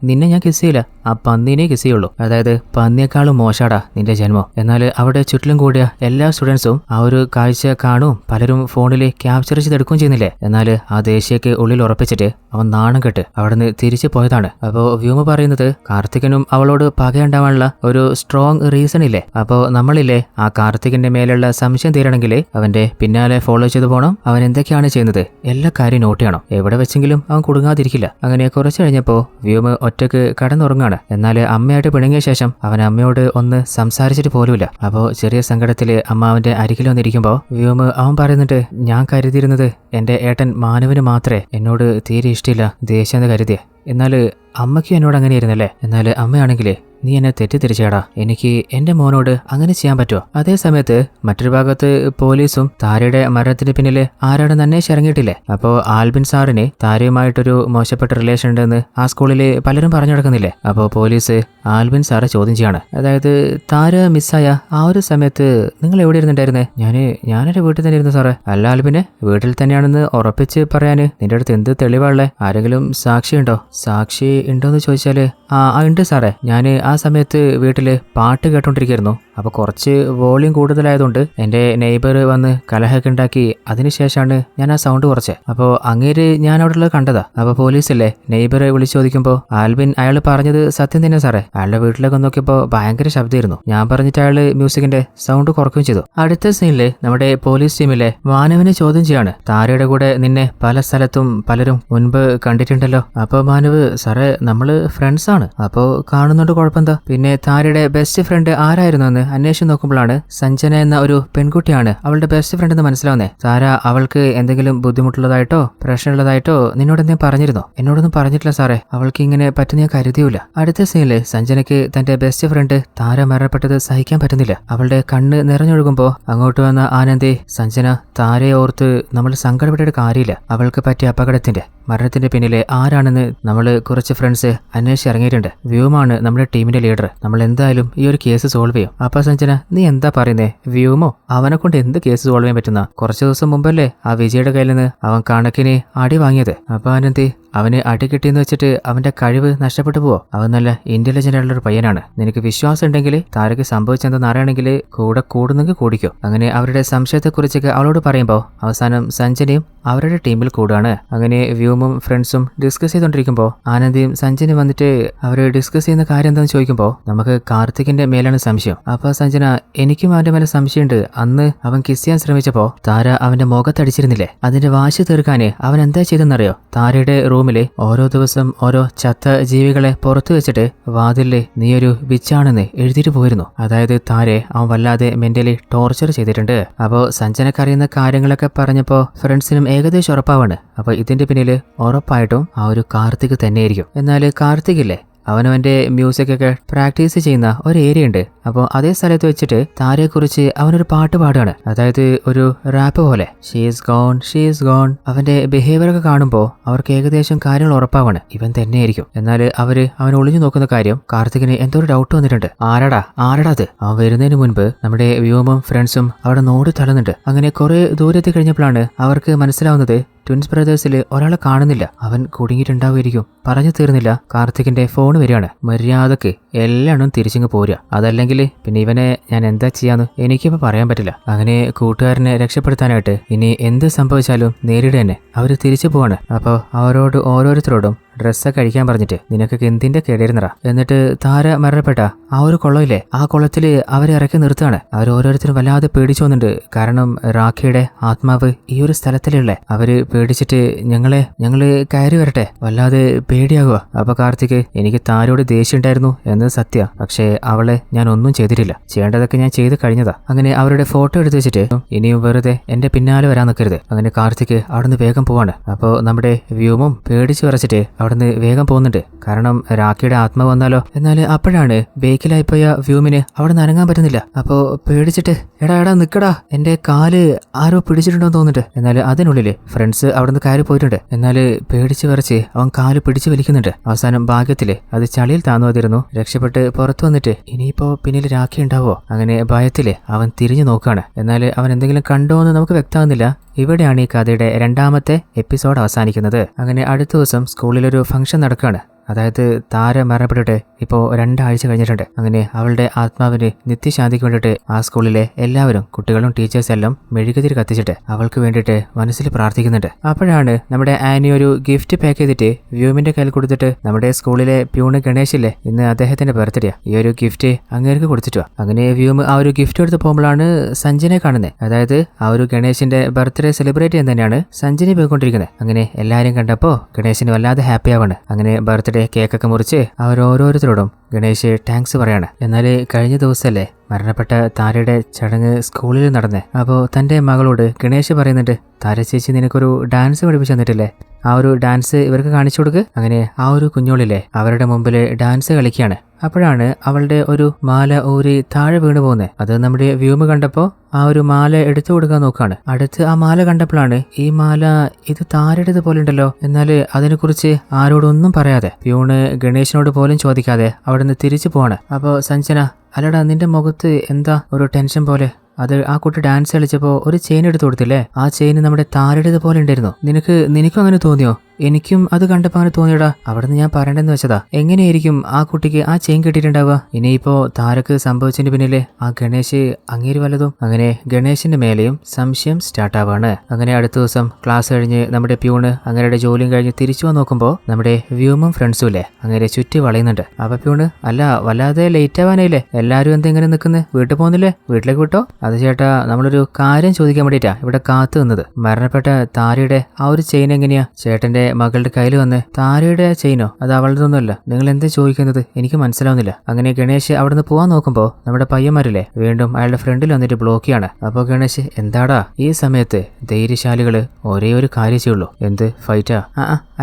നിന്നെ ഞാൻ കിസ് ചെയ്യില്ല, ആ പന്നീനെ കിസ് ചെയ്യുള്ളൂ. അതായത് പന്നിയേക്കാളും മോശാടാ നിന്റെ ജന്മം. എന്നാൽ അവിടെ ചുറ്റിലും കൂടിയ എല്ലാ സ്റ്റുഡൻസും ആ ഒരു കാഴ്ച കാണും, പലരും ഫോണിൽ ക്യാപ്ചർ ചെയ്തെടുക്കുകയും ചെയ്യുന്നില്ലേ. എന്നാൽ ആ ദേഷ്യക്ക് ഉള്ളിൽ ഉറപ്പിച്ചിട്ട് അവൻ നാണം കെട്ട് അവിടുന്ന് തിരിച്ചു പോയതാണ്. അപ്പോൾ വ്യോമ പറയുന്നത് കാർത്തികനും അവളോട് പകയുണ്ടാവാനുള്ള ഒരു സ്ട്രോങ് റീസൺ ഇല്ലേ. അപ്പോൾ നമ്മളില്ലേ ആ കാർത്തികിന്റെ മേലുള്ള സംശയം തീരണമെങ്കിൽ അവന്റെ പിന്നാലെ ഫോളോ ചെയ്ത് പോകണം. അവൻ എന്തൊക്കെയാണ് ചെയ്യുന്നത് എല്ലാ കാര്യം നോട്ട് ചെയ്യണം. എവിടെ വെച്ചെങ്കിലും അവൻ കുടുങ്ങാതിരിക്കില്ല. അങ്ങനെ കുറച്ച് കഴിഞ്ഞപ്പോൾ വ്യോമ ഒറ്റക്ക് കടന്നുറങ്ങാണ്. എന്നാൽ അമ്മയായിട്ട് പിണങ്ങിയ ശേഷം അവൻ അമ്മയോട് ഒന്ന് സംസാരിച്ചിട്ട് പോലുമില്ല. അപ്പോൾ ചെറിയ സങ്കടത്തില് അമ്മ അവന്റെ അരികിൽ വന്നിരിക്കുമ്പോൾ വ്യോമ അവൻ പറയുന്നുണ്ട്, ഞാൻ കരുതിയിരുന്നത് എന്റെ ഏട്ടൻ മാനവന് മാത്രമേ എന്നോട് തീരെ ഇഷ്ടമില്ല, ദേഷ്യം എന്ന് കരുതിയേ. എന്നാൽ അമ്മയ്ക്കും എന്നോട് അങ്ങനെയായിരുന്നല്ലേ. എന്നാൽ അമ്മയാണെങ്കിലേ നീ എന്നെ തെറ്റിദ്ധരിച്ചേടാ, എനിക്ക് എന്റെ മോനോട് അങ്ങനെ ചെയ്യാൻ പറ്റുമോ? അതേ സമയത്ത് മറ്റൊരു ഭാഗത്ത് പോലീസും താരയുടെ മരണത്തിന് പിന്നില് ആരാണെന്ന് അന്വേഷിച്ച് ഇറങ്ങിയിട്ടില്ലേ. അപ്പോൾ ആൽബിൻ സാറിന് താരയുമായിട്ടൊരു മോശപ്പെട്ട റിലേഷൻ ഉണ്ടെന്ന് ആ സ്കൂളില് പലരും പറഞ്ഞു നടക്കുന്നില്ലേ. അപ്പോൾ പോലീസ് ആൽബിൻ സാറെ ചോദ്യം ചെയ്യാണ്. അതായത് താര മിസ്സായ ആ ഒരു സമയത്ത് നിങ്ങൾ എവിടെ ഇരുന്നുണ്ടായിരുന്നേ? ഞാനെന്റെ വീട്ടിൽ തന്നെ ഇരുന്നു സാറേ. അല്ല ആൽബിനെ വീട്ടിൽ തന്നെയാണെന്ന് ഉറപ്പിച്ച് പറയാന് നിന്റെ അടുത്ത് എന്ത് തെളിവാളേ? ആരെങ്കിലും സാക്ഷിയുണ്ടോ? സാക്ഷി ഉണ്ടോന്ന് ചോദിച്ചാല് ഉണ്ട് സാറേ, ഞാന് ആ സമയത്ത് വീട്ടില് പാട്ട് കേട്ടോണ്ടിരിക്കുന്നു. അപ്പോൾ കുറച്ച് വോളിയം കൂടുതലായതുകൊണ്ട് എൻ്റെ നെയ്ബർ വന്ന് കലഹൊക്കെ ഉണ്ടാക്കി അതിനുശേഷമാണ് ഞാൻ ആ സൗണ്ട് കുറച്ച്. അപ്പോൾ അങ്ങേര് ഞാൻ അവിടെ ഉള്ളത് കണ്ടതാ. അപ്പോൾ പോലീസല്ലേ നെയ്ബറെ വിളിച്ചു ചോദിക്കുമ്പോൾ ആൽബിൻ അയാൾ പറഞ്ഞത് സത്യം തന്നെ സാറേ. അയാളുടെ വീട്ടിലൊക്കെ നോക്കിയപ്പോൾ ഭയങ്കര ശബ്ദമായിരുന്നു. ഞാൻ പറഞ്ഞിട്ട് അയാൾ മ്യൂസിക്കിന്റെ സൗണ്ട് കുറയ്ക്കുകയും ചെയ്തു. അടുത്ത സീനില് നമ്മുടെ പോലീസ് ടീമിലെ മാനവനെ ചോദ്യം ചെയ്യാണ്. താരയുടെ കൂടെ നിന്നെ പല സ്ഥലത്തും പലരും മുൻപ് കണ്ടിട്ടുണ്ടല്ലോ. അപ്പോൾ മാനവ് സാറേ നമ്മള് ഫ്രണ്ട്സ് ആണ്. അപ്പോൾ കാണുന്നുണ്ട്, കുഴപ്പമെന്താ? പിന്നെ താരയുടെ ബെസ്റ്റ് ഫ്രണ്ട് ആരായിരുന്നു എന്ന് അന്വേഷിച്ച് നോക്കുമ്പോഴാണ് സഞ്ജന എന്ന ഒരു പെൺകുട്ടിയാണ് അവളുടെ ബെസ്റ്റ് ഫ്രണ്ട് എന്ന് മനസ്സിലാവുന്നേ. താര അവൾക്ക് എന്തെങ്കിലും ബുദ്ധിമുട്ടുള്ളതായിട്ടോ പ്രശ്നമുള്ളതായിട്ടോ നിന്നോട് എന്തെങ്കിലും പറഞ്ഞിരുന്നോ? എന്നോടൊന്നും പറഞ്ഞിട്ടില്ല സാറേ. അവൾക്ക് ഇങ്ങനെ പറ്റുന്ന ഞാൻ കരുതിയൂല. അടുത്ത സീനില് സഞ്ജനയ്ക്ക് തന്റെ ബെസ്റ്റ് ഫ്രണ്ട് താര മരണപ്പെട്ടത് സഹിക്കാൻ പറ്റുന്നില്ല. അവളുടെ കണ്ണ് നിറഞ്ഞൊഴുകുമ്പോ അങ്ങോട്ട് വന്ന ആനന്ദി സഞ്ജന താരയെ ഓർത്ത് നമ്മൾ സങ്കടപ്പെട്ടിട്ട് കാര്യമില്ല. അവൾക്ക് പറ്റിയ അപകടത്തിന്റെ മരണത്തിന്റെ പിന്നിലെ ആരാണെന്ന് നമ്മൾ കുറച്ച് ഫ്രണ്ട്സ് അന്വേഷിച്ച് ഇറങ്ങിയിട്ടുണ്ട്. വ്യൂമാണ് നമ്മുടെ ടീമിന്റെ ലീഡർ. നമ്മൾ എന്തായാലും ഈ ഒരു കേസ് സോൾവ് ചെയ്യും. അപ്പൊ സഞ്ജന നീ എന്താ പറയുന്നേ? വ്യൂമോ? അവനെ കൊണ്ട് എന്ത് കേസ് സോൾവ് ചെയ്യാൻ പറ്റുന്ന? കുറച്ച് ദിവസം മുമ്പല്ലേ ആ വിജയുടെ കയ്യിൽ നിന്ന് അവൻ കണക്കിന് അടി വാങ്ങിയത്. അപ്പൊ ആനന്ദി അവന് അടി കിട്ടിയെന്ന് വെച്ചിട്ട് അവന്റെ കഴിവ് നഷ്ടപ്പെട്ടു പോവോ? അവൻ നല്ല ഇന്റലിജന്റ് ആയിട്ടുള്ള ഒരു പയ്യനാണ്. നിനക്ക് വിശ്വാസം ഉണ്ടെങ്കിൽ താരക്ക് സംഭവിച്ചെന്തെന്ന് അറിയണമെങ്കിൽ കൂടെ കൂടുന്നെങ്കിൽ കൂടിക്കോ. അങ്ങനെ അവരുടെ സംശയത്തെക്കുറിച്ചൊക്കെ അവളോട് പറയുമ്പോൾ അവസാനം സഞ്ജനയും അവരുടെ ടീമിൽ കൂടുകയാണ്. അങ്ങനെ വ്യൂമും ഫ്രണ്ട്സും ഡിസ്കസ് ചെയ്തുകൊണ്ടിരിക്കുമ്പോൾ ആനന്ദിയും സഞ്ജനയും വന്നിട്ട് അവർ ഡിസ്കസ് ചെയ്യുന്ന കാര്യം എന്താണെന്ന് ചോദിക്കുമ്പോൾ നമുക്ക് കാർത്തികിന്റെ മേലാണ് സംശയം. അപ്പൊ സഞ്ജന എനിക്കും അവന്റെ മേലെ സംശയമുണ്ട്. അന്ന് അവൻ കിസ് ചെയ്യാൻ ശ്രമിച്ചപ്പോൾ താര അവന്റെ മുഖത്തടിച്ചിരുന്നില്ലേ? അതിന്റെ വാശി തീർക്കാന് അവൻ എന്താ ചെയ്തെന്നറിയോ? താരയുടെ റൂമില് ഓരോ ദിവസം ഓരോ ചത്ത ജീവികളെ പുറത്തു വെച്ചിട്ട് വാതിലില് നീയൊരു വിച്ചാണെന്ന് എഴുതിയിട്ട് പോയിരുന്നു. അതായത് താരെ അവൻ വല്ലാതെ മെന്റലി ടോർച്ചർ ചെയ്തിട്ടുണ്ട്. അപ്പോ സഞ്ജനക്കറിയുന്ന കാര്യങ്ങളൊക്കെ പറഞ്ഞപ്പോ ഫ്രണ്ട്സിനും ഏകദേശം ഉറപ്പാവാണ്. അപ്പൊ ഇതിന്റെ പിന്നില് ഉറപ്പായിട്ടും ആ ഒരു കാർത്തിക് തന്നെയായിരിക്കും. എന്നാല് കാർത്തികില്ലേ അവനവന്റെ മ്യൂസിക് ഒക്കെ പ്രാക്ടീസ് ചെയ്യുന്ന ഒരു ഏരിയ ഉണ്ട്. അപ്പോൾ അതേ സ്ഥലത്ത് വെച്ചിട്ട് താരയെക്കുറിച്ച് അവനൊരു പാട്ട് പാടുകയാണ്. അതായത് ഒരു റാപ്പ് പോലെ. She's gone she's gone. അവന്റെ ബിഹേവിയർ ഒക്കെ കാണുമ്പോൾ അവർക്ക് ഏകദേശം കാര്യങ്ങൾ ഉറപ്പാവാണ് ഇവൻ തന്നെയായിരിക്കും. എന്നാൽ അവൻ ഒളിഞ്ഞു നോക്കുന്ന കാര്യം കാർത്തികിന് എന്തോ ഒരു ഡൗട്ട് വന്നിട്ടുണ്ട്. ആരടാ അത്? അവൻ വരുന്നതിന് മുൻപ് നമ്മുടെ വ്യൂമും ഫ്രണ്ട്സും അവിടെ നോടി തളർന്നുണ്ട്. അങ്ങനെ കുറെ ദൂരത്തിൽ കഴിഞ്ഞപ്പോഴാണ് അവർക്ക് മനസ്സിലാവുന്നത് ട്വിൻസ് ബ്രദേഴ്സിൽ ഒരാളെ കാണുന്നില്ല. അവൻ കുടുങ്ങിയിട്ടുണ്ടാവുമായിരിക്കും. പറഞ്ഞു തീർന്നില്ല, കാർത്തികിന്റെ ഫോൺ വരികയാണ്. മര്യാദക്ക് എല്ലാണും തിരിച്ചിങ്ങ് പോരുക. അതല്ലെങ്കിൽ പിന്നെ ഇവനെ ഞാൻ എന്താ ചെയ്യാന്ന് എനിക്കിപ്പോൾ പറയാൻ പറ്റില്ല. അങ്ങനെ കൂട്ടുകാരനെ രക്ഷപ്പെടുത്താനായിട്ട് ഇനി എന്ത് സംഭവിച്ചാലും നേരിടുക തന്നെ അവർ തിരിച്ചു പോവാണ്. അപ്പോൾ അവരോട് ഓരോരുത്തരോടും ഡ്രസ്സൊക്കെ കഴിക്കാൻ പറഞ്ഞിട്ട് നിനക്കൊക്കെ എന്തിന്റെ കേടായിരുന്നറ. എന്നിട്ട് താര മരണപ്പെട്ട ആ ഒരു കുളമില്ലേ, ആ കുളത്തില് അവരെ ഇറക്കി നിർത്തുകയാണ്. അവർ ഓരോരുത്തരും വല്ലാതെ പേടിച്ചു വന്നിട്ടുണ്ട്. കാരണം റാഖിയുടെ ആത്മാവ് ഈ ഒരു സ്ഥലത്തിലുള്ള അവര് പേടിച്ചിട്ട് ഞങ്ങള് കയറി വരട്ടെ, വല്ലാതെ പേടിയാകുക. അപ്പൊ കാർത്തിക് എനിക്ക് താരോട് ദേഷ്യം ഉണ്ടായിരുന്നു എന്നത് സത്യ. പക്ഷേ അവളെ ഞാൻ ഒന്നും ചെയ്തിട്ടില്ല. ചെയ്യേണ്ടതൊക്കെ ഞാൻ ചെയ്ത് കഴിഞ്ഞതാ. അങ്ങനെ അവരുടെ ഫോട്ടോ എടുത്ത് വെച്ചിട്ട് ഇനിയും വെറുതെ എന്റെ പിന്നാലെ വരാൻ നിൽക്കരുത്. അങ്ങനെ കാർത്തിക് അവിടുന്ന് വേഗം പോവാണ്. അപ്പോൾ നമ്മുടെ വ്യൂമും പേടിച്ചു വരച്ചിട്ട് അവിടുന്ന് വേഗം പോകുന്നുണ്ട്. കാരണം രാഖിയുടെ ആത്മാവ് വന്നാലോ. എന്നാൽ അപ്പോഴാണ് ബേക്കിലായിപ്പോയ വ്യൂമിന് അവിടെ നനങ്ങാൻ പറ്റുന്നില്ല. അപ്പോൾ പേടിച്ചിട്ട് എടാ നിക്കടാ, എന്റെ കാല് ആരോ പിടിച്ചിട്ടുണ്ടോ തോന്നിട്ട്. എന്നാൽ അതിനുള്ളില് ഫ്രണ്ട്സ് അവിടുന്ന് കയറി പോയിട്ടുണ്ട്. എന്നാൽ പേടിച്ച് വരച്ച് അവൻ കാല് പിടിച്ചു വലിക്കുന്നുണ്ട്. അവസാനം ഭാഗ്യത്തില് അത് ചളിയിൽ താന്നുവതിരുന്നു. രക്ഷപ്പെട്ട് പുറത്തു വന്നിട്ട് ഇനിയിപ്പോ പിന്നിൽ രാഖി ഉണ്ടാവോ? അങ്ങനെ ഭയത്തില് അവൻ തിരിഞ്ഞു നോക്കുകയാണ്. എന്നാൽ അവൻ എന്തെങ്കിലും കണ്ടോ എന്ന് നമുക്ക് വ്യക്തമാകുന്നില്ല. ഇവിടെയാണ് ഈ കഥയുടെ 2ാമത്തെ എപ്പിസോഡ് അവസാനിക്കുന്നത്. അങ്ങനെ അടുത്ത ദിവസം സ്കൂളിലൊരു ഫംഗ്ഷൻ നടക്കുകയാണ്. അതായത് താര മരണപ്പെട്ടിട്ട് ഇപ്പോൾ 2 ആഴ്ച കഴിഞ്ഞിട്ടുണ്ട്. അങ്ങനെ അവളുടെ ആത്മാവിന് നിത്യശാന്തിക്ക് വേണ്ടിയിട്ട് ആ സ്കൂളിലെ എല്ലാവരും കുട്ടികളും ടീച്ചേഴ്സ് എല്ലാം മെഴുകുതിരി കത്തിച്ചിട്ട് അവൾക്ക് വേണ്ടിയിട്ട് മനസ്സിൽ പ്രാർത്ഥിക്കുന്നുണ്ട്. അപ്പോഴാണ് നമ്മുടെ ആനി ഒരു ഗിഫ്റ്റ് പാക്ക് ചെയ്തിട്ട് വ്യൂമിന്റെ കയ്യിൽ കൊടുത്തിട്ട് നമ്മുടെ സ്കൂളിലെ പ്യൂണ് ഗണേശില്ലേ, ഇന്ന് അദ്ദേഹത്തിന്റെ ബർത്ത്ഡേ, ഈ ഒരു ഗിഫ്റ്റ് അങ്ങേർക്ക് കൊടുത്തിട്ടു. അങ്ങനെ വ്യൂം ആ ഒരു ഗിഫ്റ്റ് എടുത്ത് പോകുമ്പോഴാണ് സഞ്ജനെ കാണുന്നത്. അതായത് ആ ഒരു ഗണേശിന്റെ ബർത്ത്ഡേ സെലിബ്രേറ്റ് ചെയ്യാൻ തന്നെയാണ് സഞ്ജന പോയിക്കൊണ്ടിരിക്കുന്നത്. അങ്ങനെ എല്ലാവരും കണ്ടപ്പോൾ ഗണേശിന് വല്ലാതെ ഹാപ്പി ആവാണ്. അങ്ങനെ ബർത്ത്ഡേ കേക്കൊക്കെ മുറിച്ച് അവരോരോരുത്തരോടും ഗണേശ് താങ്ക്സ് പറയാണ്. എന്നാൽ കഴിഞ്ഞ ദിവസമല്ലേ മരണപ്പെട്ട താരയുടെ ചടങ്ങ് സ്കൂളിൽ നടന്നേ. അപ്പോൾ തന്റെ മകളോട് ഗണേശ് പറയുന്നുണ്ട്, താര ചേച്ചി നിനക്കൊരു ഡാൻസ് പഠിപ്പിച്ചു തന്നിട്ടില്ലേ, ആ ഒരു ഡാൻസ് ഇവർക്ക് കാണിച്ചു കൊടുക്ക്. അങ്ങനെ ആ ഒരു കുഞ്ഞോളില്ലേ അവരുടെ മുമ്പിൽ ഡാൻസ് കളിക്കുകയാണ്. അപ്പോഴാണ് അവളുടെ ഒരു മാല ഊരി താഴെ വീണ് പോകുന്നത്. അത് നമ്മുടെ വ്യൂമ് കണ്ടപ്പോൾ ആ ഒരു മാല എടുത്തു കൊടുക്കാൻ നോക്കുകയാണ്. അടുത്ത് ആ മാല കണ്ടപ്പോഴാണ് ഈ മാല ഇത് താരയുടേത് പോലെ ഉണ്ടല്ലോ. എന്നാൽ അതിനെക്കുറിച്ച് ആരോടൊന്നും പറയാതെ പ്യൂണ് ഗണേശിനോട് പോലും ചോദിക്കാതെ അവിടുന്ന് തിരിച്ചു പോവാണ്. അപ്പോൾ സഞ്ജന, അല്ലടാ നിന്റെ മുഖത്ത് എന്താ ഒരു ടെൻഷൻ പോലെ? അത് ആ കുട്ടി ഡാൻസ് കളിച്ചപ്പോൾ ഒരു ചെയിൻ എടുത്തു കൊടുത്തില്ലേ, ആ ചെയിൻ നമ്മുടെ താരയുടേത് പോലെ ഉണ്ടായിരുന്നു. നിനക്കും അങ്ങനെ തോന്നിയോ? എനിക്കും അത് കണ്ടപ്പോൾ അങ്ങനെ തോന്നിയടാ. അവിടുന്ന് ഞാൻ പറയണ്ടെന്ന് വെച്ചതാ. എങ്ങനെയായിരിക്കും ആ കുട്ടിക്ക് ആ ചെയിൻ കിട്ടിയിട്ടുണ്ടാവുക? ഇനിയിപ്പോ താരക്ക് സംഭവിച്ചതിന് പിന്നിലെ ആ ഗണേശ് അങ്ങേര് വല്ലതും? അങ്ങനെ ഗണേശിന്റെ മേലെയും സംശയം സ്റ്റാർട്ട് ആവാണ്. അങ്ങനെ അടുത്ത ദിവസം ക്ലാസ് കഴിഞ്ഞ് നമ്മുടെ പ്യൂണ് അങ്ങനെയുടെ ജോലിയും കഴിഞ്ഞ് തിരിച്ചു വന്ന് നോക്കുമ്പോൾ നമ്മുടെ വ്യൂമും ഫ്രണ്ട്സും ഇല്ലേ അങ്ങനെ ചുറ്റി വളയുന്നുണ്ട്. അപ്പൊ പ്യൂണ്, അല്ല വല്ലാതെ ലേറ്റ് ആവാനായില്ലേ, എല്ലാരും എന്തെങ്ങനെ നിൽക്കുന്നത്, വീട്ടിൽ പോകുന്നില്ലേ, വീട്ടിലേക്ക് വിട്ടോ? അത് ചേട്ടാ, നമ്മളൊരു കാര്യം ചോദിക്കാൻ വേണ്ടിയിട്ടാ ഇവിടെ കാത്തു നിന്നത്. മരണപ്പെട്ട താരയുടെ ആ ഒരു ചെയിൻ എങ്ങനെയാ ചേട്ടന്റെ മകളുടെ കയ്യിൽ വന്ന്? താരയുടെ ചെയിനോ? അത് അവളുടെതൊന്നുമല്ല. നിങ്ങൾ എന്താ ചോദിക്കുന്നത്? എനിക്ക് മനസ്സിലാവുന്നില്ല. അങ്ങനെ ഗണേശ് അവിടുന്ന് പോവാൻ നോക്കുമ്പോ നമ്മുടെ പയ്യന്മാരില്ലേ വീണ്ടും അയാളുടെ ഫ്രണ്ടിൽ വന്നിട്ട് ബ്ലോക്ക് ചെയ്യാണ്. അപ്പൊ ഗണേശ്, എന്താടാ ഈ സമയത്ത് ധൈര്യശാലികള് ഒരേ ഒരു കാര്യം ചെയ്യുള്ളൂ. എന്ത്, ഫൈറ്റാ?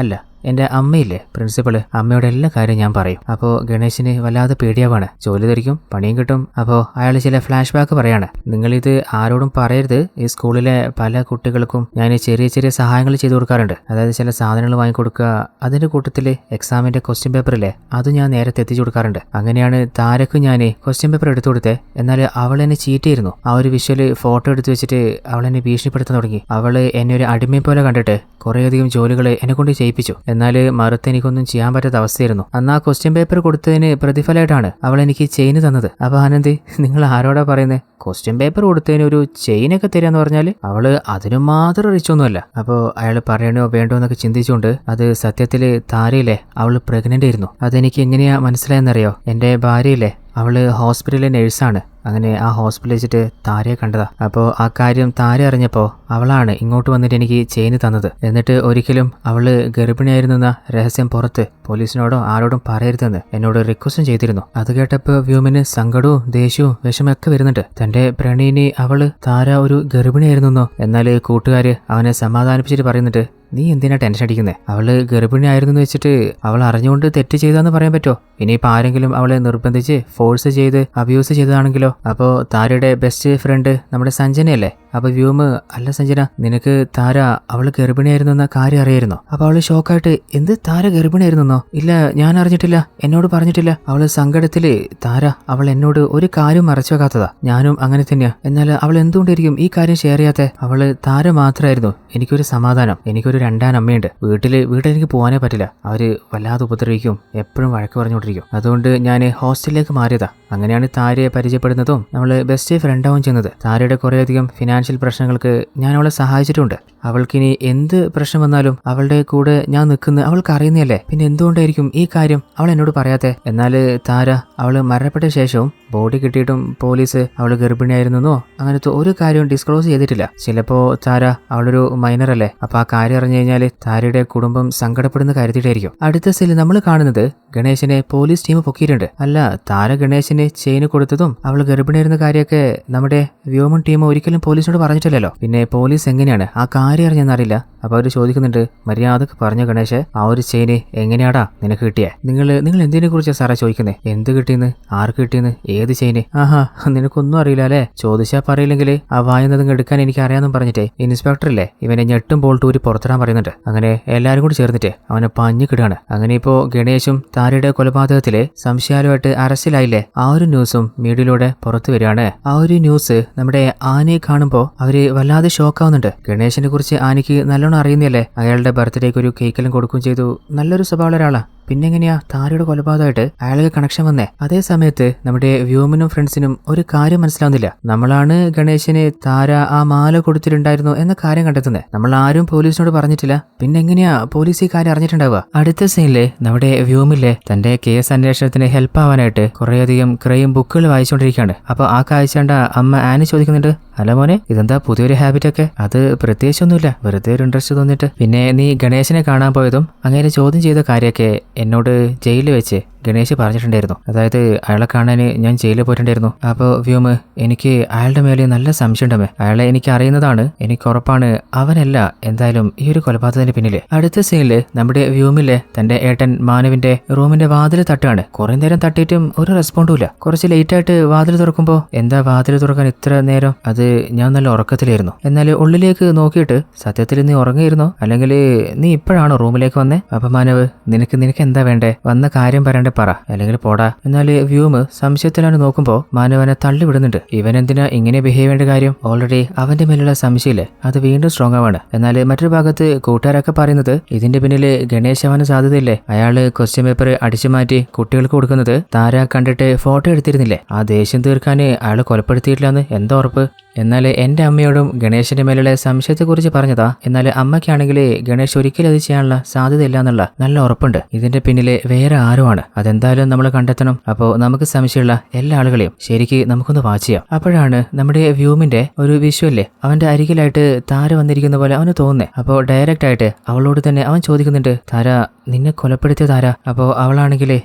അല്ല, എന്റെ അമ്മയില്ലേ പ്രിൻസിപ്പള്, അമ്മയോട് എല്ലാ കാര്യം ഞാൻ പറയും. അപ്പോൾ ഗണേശിന് വല്ലാതെ പേടിയാവാണ്. ജോലി ധരിക്കും, പണിയും കിട്ടും. അപ്പോൾ അയാൾ ചില ഫ്ലാഷ് ബാക്ക് പറയാണ്. നിങ്ങളിത് ആരോടും പറയരുത്. ഈ സ്കൂളിലെ പല കുട്ടികൾക്കും ഞാൻ ചെറിയ ചെറിയ സഹായങ്ങൾ ചെയ്തു കൊടുക്കാറുണ്ട്. അതായത് ചില സാധനങ്ങൾ വാങ്ങിക്കൊടുക്കുക, അതിന്റെ കൂട്ടത്തിൽ എക്സാമിന്റെ ക്വസ്റ്റ്യൻ പേപ്പറില്ലേ അത് ഞാൻ നേരത്തെ എത്തിച്ചു കൊടുക്കാറുണ്ട്. അങ്ങനെയാണ് താരക്കും ഞാൻ ക്വസ്റ്റ്യൻ പേപ്പർ എടുത്തു കൊടുത്തേ. എന്നാൽ അവൾ എന്നെ ചീറ്റ് ചെയ്യുന്നു. ആ ഒരു വിഷ്വല് ഫോട്ടോ എടുത്തു വെച്ചിട്ട് അവൾ എന്നെ ഭീഷണിപ്പെടുത്താൻ തുടങ്ങി. അവള് എന്നെ ഒരു അടിമയെ പോലെ കണ്ടിട്ട് കുറേയധികം ജോലികൾ എന്നെ കൊണ്ട് ചെയ്യിപ്പിച്ചു. എന്നാൽ മറുത്ത് എനിക്കൊന്നും ചെയ്യാൻ പറ്റാത്ത അവസ്ഥയായിരുന്നു. അന്ന് ആ ക്വസ്റ്റ്യൻ പേപ്പർ കൊടുത്തതിന് പ്രതിഫലമായിട്ടാണ് അവൾ എനിക്ക് ചെയിൻ തന്നത്. അപ്പൊ ആനന്ദ്, നിങ്ങൾ ആരോടാ പറയുന്നത്? ക്വസ്റ്റ്യൻ പേപ്പർ കൊടുത്തതിന് ഒരു ചെയിനൊക്കെ തരാന്ന് പറഞ്ഞാൽ അവള് അതിനു മാത്രം റിച്ചൊന്നുമല്ല. അപ്പോൾ അയാൾ പറയണോ വേണ്ടോ എന്നൊക്കെ ചിന്തിച്ചുകൊണ്ട്, അത് സത്യത്തില് താരയില്ലേ അവള് പ്രഗ്നന്റ് ആയിരുന്നു. അതെനിക്ക് എങ്ങനെയാ മനസ്സിലായെന്നറിയോ? എന്റെ ഭാര്യയില്ലേ അവള് ഹോസ്പിറ്റലിലെ നഴ്സാണ്. അങ്ങനെ ആ ഹോസ്പിറ്റലിൽ വെച്ചിട്ട് താരയെ കണ്ടതാ. അപ്പോൾ ആ കാര്യം താര അറിഞ്ഞപ്പോൾ അവളാണ് ഇങ്ങോട്ട് വന്നിട്ട് എനിക്ക് ചെയിൻ തന്നത്. എന്നിട്ട് ഒരിക്കലും അവള് ഗർഭിണിയായിരുന്നെന്ന രഹസ്യം പുറത്ത് പോലീസിനോടോ ആരോടും പറയരുതെന്ന് എന്നോട് റിക്വസ്റ്റും ചെയ്തിരുന്നു. അത് കേട്ടപ്പോൾ വ്യൂമിന് സങ്കടവും ദേഷ്യവും വിഷമൊക്കെ വരുന്നുണ്ട്. തന്റെ പ്രണയിനി അവള് താര ഒരു ഗർഭിണിയായിരുന്നോ? എന്നാൽ കൂട്ടുകാര് അവനെ സമാധാനിപ്പിച്ചിട്ട് പറയുന്നുണ്ട്, നീ എന്തിനാ ടെൻഷൻ അടിക്കുന്നത്? അവള് ഗർഭിണിയായിരുന്നു വെച്ചിട്ട് അവൾ അറിഞ്ഞുകൊണ്ട് തെറ്റ് ചെയ്താന്ന് പറയാൻ പറ്റോ? ഇനിയിപ്പോൾ ആരെങ്കിലും അവളെ നിർബന്ധിച്ച് ഫോഴ്സ് ചെയ്ത് അബ്യൂസ് ചെയ്തതാണെങ്കിലോ? അപ്പോൾ താരയുടെ ബെസ്റ്റ് ഫ്രണ്ട് നമ്മുടെ സഞ്ജനയല്ലേ? അപ്പൊ വ്യൂമ്, അല്ല സഞ്ജന, നിനക്ക് താര അവള് ഗർഭിണിയായിരുന്നെന്ന കാര്യം അറിയായിരുന്നോ? അപ്പൊ അവള് ഷോക്കായിട്ട്, എന്ത്, താര ഗർഭിണിയായിരുന്നോ? ഇല്ല, ഞാൻ അറിഞ്ഞിട്ടില്ല, എന്നോട് പറഞ്ഞിട്ടില്ല. അവള് സങ്കടത്തില് താര അവൾ എന്നോട് ഒരു കാര്യം മറച്ചു വെക്കാത്തതാ. ഞാനും അങ്ങനെ തന്നെയാ. എന്നാൽ അവൾ എന്തുകൊണ്ടായിരിക്കും ഈ കാര്യം ഷെയർ ചെയ്യാത്തെ? അവള് താര മാത്രമായിരുന്നു എനിക്കൊരു സമാധാനം. എനിക്കൊരു രണ്ടാം അമ്മയുണ്ട്. വീട്ടിലെനിക്ക് പോകാനേ പറ്റില്ല. അവര് വല്ലാതെ ഉപദ്രവിക്കും, എപ്പോഴും വഴക്ക് പറഞ്ഞുകൊണ്ടിരിക്കും. അതുകൊണ്ട് ഞാൻ ഹോസ്റ്റലിലേക്ക് മാറിയതാ. അങ്ങനെയാണ് താരയെ പരിചയപ്പെടുന്നതും നമ്മള് ബെസ്റ്റ് ഫ്രണ്ടാവും ചെയ്യുന്നത്. താരയുടെ കുറേയധികം ഫിനാൻഷ്യൽ പ്രശ്നങ്ങൾക്ക് ഞാൻ അവളെ സഹായിച്ചിട്ടുണ്ട്. അവൾക്കിനി എന്ത് പ്രശ്നം വന്നാലും അവളുടെ കൂടെ ഞാൻ നിൽക്കുന്നത് അവൾക്ക് അറിയുന്നതല്ലേ. പിന്നെ എന്തുകൊണ്ടായിരിക്കും ഈ കാര്യം അവൾ എന്നോട് പറയാത്തെ? എന്നാൽ താര അവള് മരണപ്പെട്ട ശേഷവും ബോഡി കിട്ടിയിട്ടും പോലീസ് അവള് ഗർഭിണിയായിരുന്നോ അങ്ങനത്തെ ഒരു കാര്യവും ഡിസ്ക്ലോസ് ചെയ്തിട്ടില്ല. ചിലപ്പോ താര അവളൊരു മൈനർ അല്ലേ. അപ്പൊ ആ കാര്യം അറിഞ്ഞു കഴിഞ്ഞാൽ താരയുടെ കുടുംബം സങ്കടപ്പെടുന്ന കരുതിയിട്ടായിരിക്കും. അടുത്ത സീനിൽ നമ്മൾ കാണുന്നത് ഗണേശനെ പോലീസ് ടീം പൊക്കിയിട്ടുണ്ട്. അല്ല, താര ഗണേശന് ചെയിന് കൊടുത്തതും അവൾ ഗർഭിണിയായിരുന്ന കാര്യമൊക്കെ നമ്മുടെ വ്യോമൻ ടീം ഒരിക്കലും പോലീസിനോട് പറഞ്ഞിട്ടില്ലല്ലോ. പിന്നെ പോലീസ് എങ്ങനെയാണ് ആ കാര്യം അറിഞ്ഞെന്നറിയില്ല. അപ്പൊ അവര് ചോദിക്കുന്നുണ്ട്, മര്യാദക്ക് പറഞ്ഞ ഗണേശ്, ആ ഒരു ചെയിന് എങ്ങനെയാടാ നിനക്ക് കിട്ടിയേ? നിങ്ങൾ എന്തിനെ കുറിച്ചാണ് സാറാ ചോദിക്കുന്നത്? എന്ത് കിട്ടിയെന്ന്, ആർക്ക് കിട്ടിയെന്ന്, ഏത് ചെയിന്? ആഹാ, നിനക്കൊന്നും അറിയില്ല അല്ലേ? ചോദിച്ചാൽ പറയില്ലെങ്കിൽ ആ വായുന്നതും എടുക്കാൻ എനിക്ക് അറിയാമെന്നും പറഞ്ഞിട്ടേ ഇൻസ്പെക്ടറില്ലേ ഇവനെ ഞെട്ടും ബോൾട്ട് ഊരി പുറത്തിടാൻ പറയുന്നുണ്ട്. അങ്ങനെ എല്ലാവരും കൂടി ചേർന്നിട്ട് അവനെ പഞ്ഞു കിടുകയാണ്. അങ്ങനെ ഇപ്പോ ഗണേശും താരയുടെ കൊലപാതകത്തിലെ സംശയാലുമായിട്ട് അറസ്റ്റിലായില്ലേ, ആ ഒരു ന്യൂസും മീഡിയയിലൂടെ പുറത്തു വരികയാണ്. ആ ഒരു ന്യൂസ് നമ്മുടെ ആനയെ കാണുമ്പോൾ അവര് വല്ലാതെ ഷോക്കാവുന്നുണ്ട്. ഗണേശനെ കുറിച്ച് ആനയ്ക്ക് നല്ലോണം അറിയുന്നല്ലേ. അയാളുടെ ബർത്ത്ഡേക്ക് ഒരു കേക്കെല്ലാം കൊടുക്കുകയും ചെയ്തു. നല്ലൊരു സ്വഭാവമുള്ള ഒരാളാ. പിന്നെങ്ങനെയാ താരയുടെ കൊലപാതകമായിട്ട് അയാൾക്ക് കണക്ഷൻ വന്നേ? അതേ സമയത്ത് നമ്മുടെ വ്യോമനും ഫ്രണ്ട്സിനും ഒരു കാര്യം മനസ്സിലാവുന്നില്ല. നമ്മളാണ് ഗണേശന് താര ആ മാല കൊടുത്തിട്ടുണ്ടായിരുന്നു എന്ന കാര്യം കണ്ടെത്തുന്നത്. നമ്മൾ ആരും പോലീസിനോട് പറഞ്ഞിട്ടില്ല. പിന്നെ എങ്ങനെയാ പോലീസ് ഈ കാര്യം അറിഞ്ഞിട്ടുണ്ടാവുക? അടുത്ത സീനില് നമ്മുടെ വ്യോമില്ലേ തന്റെ കേസ് അന്വേഷണത്തിന് ഹെൽപ്പ് ആവാനായിട്ട് കുറേയധികം ക്രൈം ബുക്കുകൾ വായിച്ചുകൊണ്ടിരിക്കുകയാണ്. അപ്പൊ ആ കാഴ്ച കണ്ട അമ്മ ആനി ചോദിക്കുന്നുണ്ട്, അല്ല മോനെ, ഇതെന്താ പുതിയൊരു ഹാബിറ്റ് ഒക്കെ? അത് പ്രത്യേകിച്ചൊന്നുമില്ല, വെറുതെ ഒരു ഇൻട്രസ്റ്റ് തോന്നിട്ട്. പിന്നെ നീ ഗണേശനെ കാണാൻ പോയതും അങ്ങനെ ചോദ്യം ചെയ്ത കാര്യമൊക്കെ എന്നോട് ജയിലിൽ വെച്ച് ഗണേശ് പറഞ്ഞിട്ടുണ്ടായിരുന്നു. അതായത് അയാളെ കാണാൻ ഞാൻ ജയിലിൽ പോയിട്ടുണ്ടായിരുന്നു. അപ്പോൾ വ്യോമ്, എനിക്ക് അയാളുടെ മേലെ നല്ല സംശയമുണ്ടമ്മേ. അയാളെ എനിക്ക് അറിയുന്നതാണ്, എനിക്ക് ഉറപ്പാണ് അവനല്ല എന്തായാലും ഈ ഒരു കൊലപാതകത്തിന് പിന്നില്. അടുത്ത സീനില് നമ്മുടെ വ്യോമിലെ തന്റെ ഏട്ടൻ മാനവിന്റെ റൂമിന്റെ വാതിൽ തട്ടുകയാണ്. കുറെ നേരം തട്ടിയിട്ടും ഒരു റെസ്പോണ്ടും ഇല്ല. കുറച്ച് ലേറ്റ് ആയിട്ട് വാതിൽ തുറക്കുമ്പോ, എന്താ വാതിൽ തുറക്കാൻ ഇത്ര നേരം? അത് ഞാൻ നല്ല ഉറക്കത്തിലായിരുന്നു. എന്നാൽ ഉള്ളിലേക്ക് നോക്കിയിട്ട്, സത്യത്തിൽ നീ ഉറങ്ങിയിരുന്നോ അല്ലെങ്കിൽ നീ ഇപ്പോഴാണോ റൂമിലേക്ക് വന്നേ? അപ്പൊ മാനവ്, നിനക്ക് എന്താ വേണ്ടേ? വന്ന കാര്യം പറയണ്ടേ പറ, അല്ലെങ്കിൽ പോടാ. എന്നാൽ വ്യൂമ് സംശയത്തിലാണ് നോക്കുമ്പോൾ മനു അവനെ തള്ളിവിടുന്നുണ്ട്. ഇവൻ എന്തിനാ ഇങ്ങനെ ബിഹേവ് ചെയ്യേണ്ട കാര്യം? ഓൾറെഡി അവന്റെ മേലുള്ള സംശയമില്ലേ അത് വീണ്ടും സ്ട്രോങ് ആവാണ്. എന്നാൽ മറ്റൊരു ഭാഗത്ത് കൂട്ടുകാരൊക്കെ പറയുന്നത് ഇതിന്റെ പിന്നില് ഗണേശ് ആവാൻ സാധ്യതയില്ലേ? അയാള് ക്വസ്റ്റ്യൻ പേപ്പർ അടിച്ചു മാറ്റി കുട്ടികൾക്ക് കൊടുക്കുന്നത് താര കണ്ടിട്ട് ഫോട്ടോ എടുത്തിരുന്നില്ലേ? ആ ദേഷ്യം തീർക്കാന് അയാൾ കൊലപ്പെടുത്തിയിട്ടില്ലെന്ന് എന്താ ഉറപ്പ്? എന്നാൽ എന്റെ അമ്മയോടും ഗണേശന്റെ മേലുള്ള സംശയത്തെക്കുറിച്ച് പറഞ്ഞതാ. എന്നാൽ അമ്മയ്ക്കാണെങ്കിൽ ഗണേശ് ഒരിക്കലും അത് ചെയ്യാനുള്ള സാധ്യതയില്ല എന്നുള്ള നല്ല ഉറപ്പുണ്ട്. ഇതിന്റെ പിന്നില് വേറെ ആരോ ആണ്. അതെന്തായാലും നമ്മൾ കണ്ടെത്തണം. അപ്പോൾ നമുക്ക് സംശയമുള്ള എല്ലാ ആളുകളെയും ശരിക്ക് നമുക്കൊന്ന് വാച്ച് ചെയ്യാം. അപ്പോഴാണ് നമ്മുടെ വ്യൂമിന്റെ ഒരു വിഷ്വല്ലേ അവന്റെ അരികിലായിട്ട് താര വന്നിരിക്കുന്ന പോലെ അവന് തോന്നുന്നേ. അപ്പോൾ ഡയറക്റ്റ് ആയിട്ട് അവളോട് തന്നെ അവൻ ചോദിക്കുന്നുണ്ട്, താര നിന്നെ കൊലപ്പെടുത്തിയ താര? അപ്പോൾ അവളാണെങ്കിലേ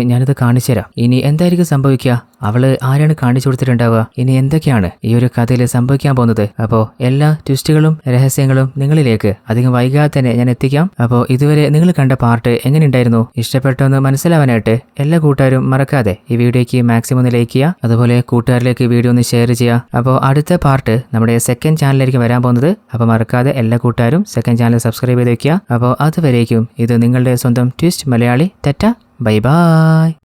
ഞാനിത് കാണിച്ചു തരാം. ഇനി എന്തായിരിക്കും സംഭവിക്കുക? അവള് ആരാണ് കാണിച്ചു കൊടുത്തിട്ടുണ്ടാവുക? ഇനി എന്തൊക്കെയാണ് ഈ ഒരു കഥയിൽ സംഭവിക്കാൻ പോകുന്നത്? അപ്പോൾ എല്ലാ ട്വിസ്റ്റുകളും രഹസ്യങ്ങളും നിങ്ങളിലേക്ക് അധികം വൈകാതെ തന്നെ ഞാൻ എത്തിക്കാം. അപ്പോൾ ഇതുവരെ നിങ്ങൾ കണ്ട പാർട്ട് എങ്ങനെയുണ്ടായിരുന്നു? ഇഷ്ടപ്പെട്ടോ എന്ന് മനസ്സിലാവാനായിട്ട് എല്ലാ കൂട്ടുകാരും മറക്കാതെ ഈ വീഡിയോയ്ക്ക് മാക്സിമം ഒന്ന് ലൈക്ക് ചെയ്യുക. അതുപോലെ കൂട്ടുകാരിലേക്ക് വീഡിയോ ഒന്ന് ഷെയർ ചെയ്യുക. അപ്പോൾ അടുത്ത പാർട്ട് നമ്മുടെ സെക്കൻഡ് ചാനലിലേക്ക് വരാൻ പോകുന്നത്. അപ്പോൾ മറക്കാതെ എല്ലാ കൂട്ടുകാരും സെക്കൻഡ് ചാനൽ സബ്സ്ക്രൈബ് ചെയ്ത് വെക്കുക. അപ്പോൾ അതുവരേക്കും ഇത് നിങ്ങളുടെ സ്വന്തം twist Malayali. Tata, bye bye.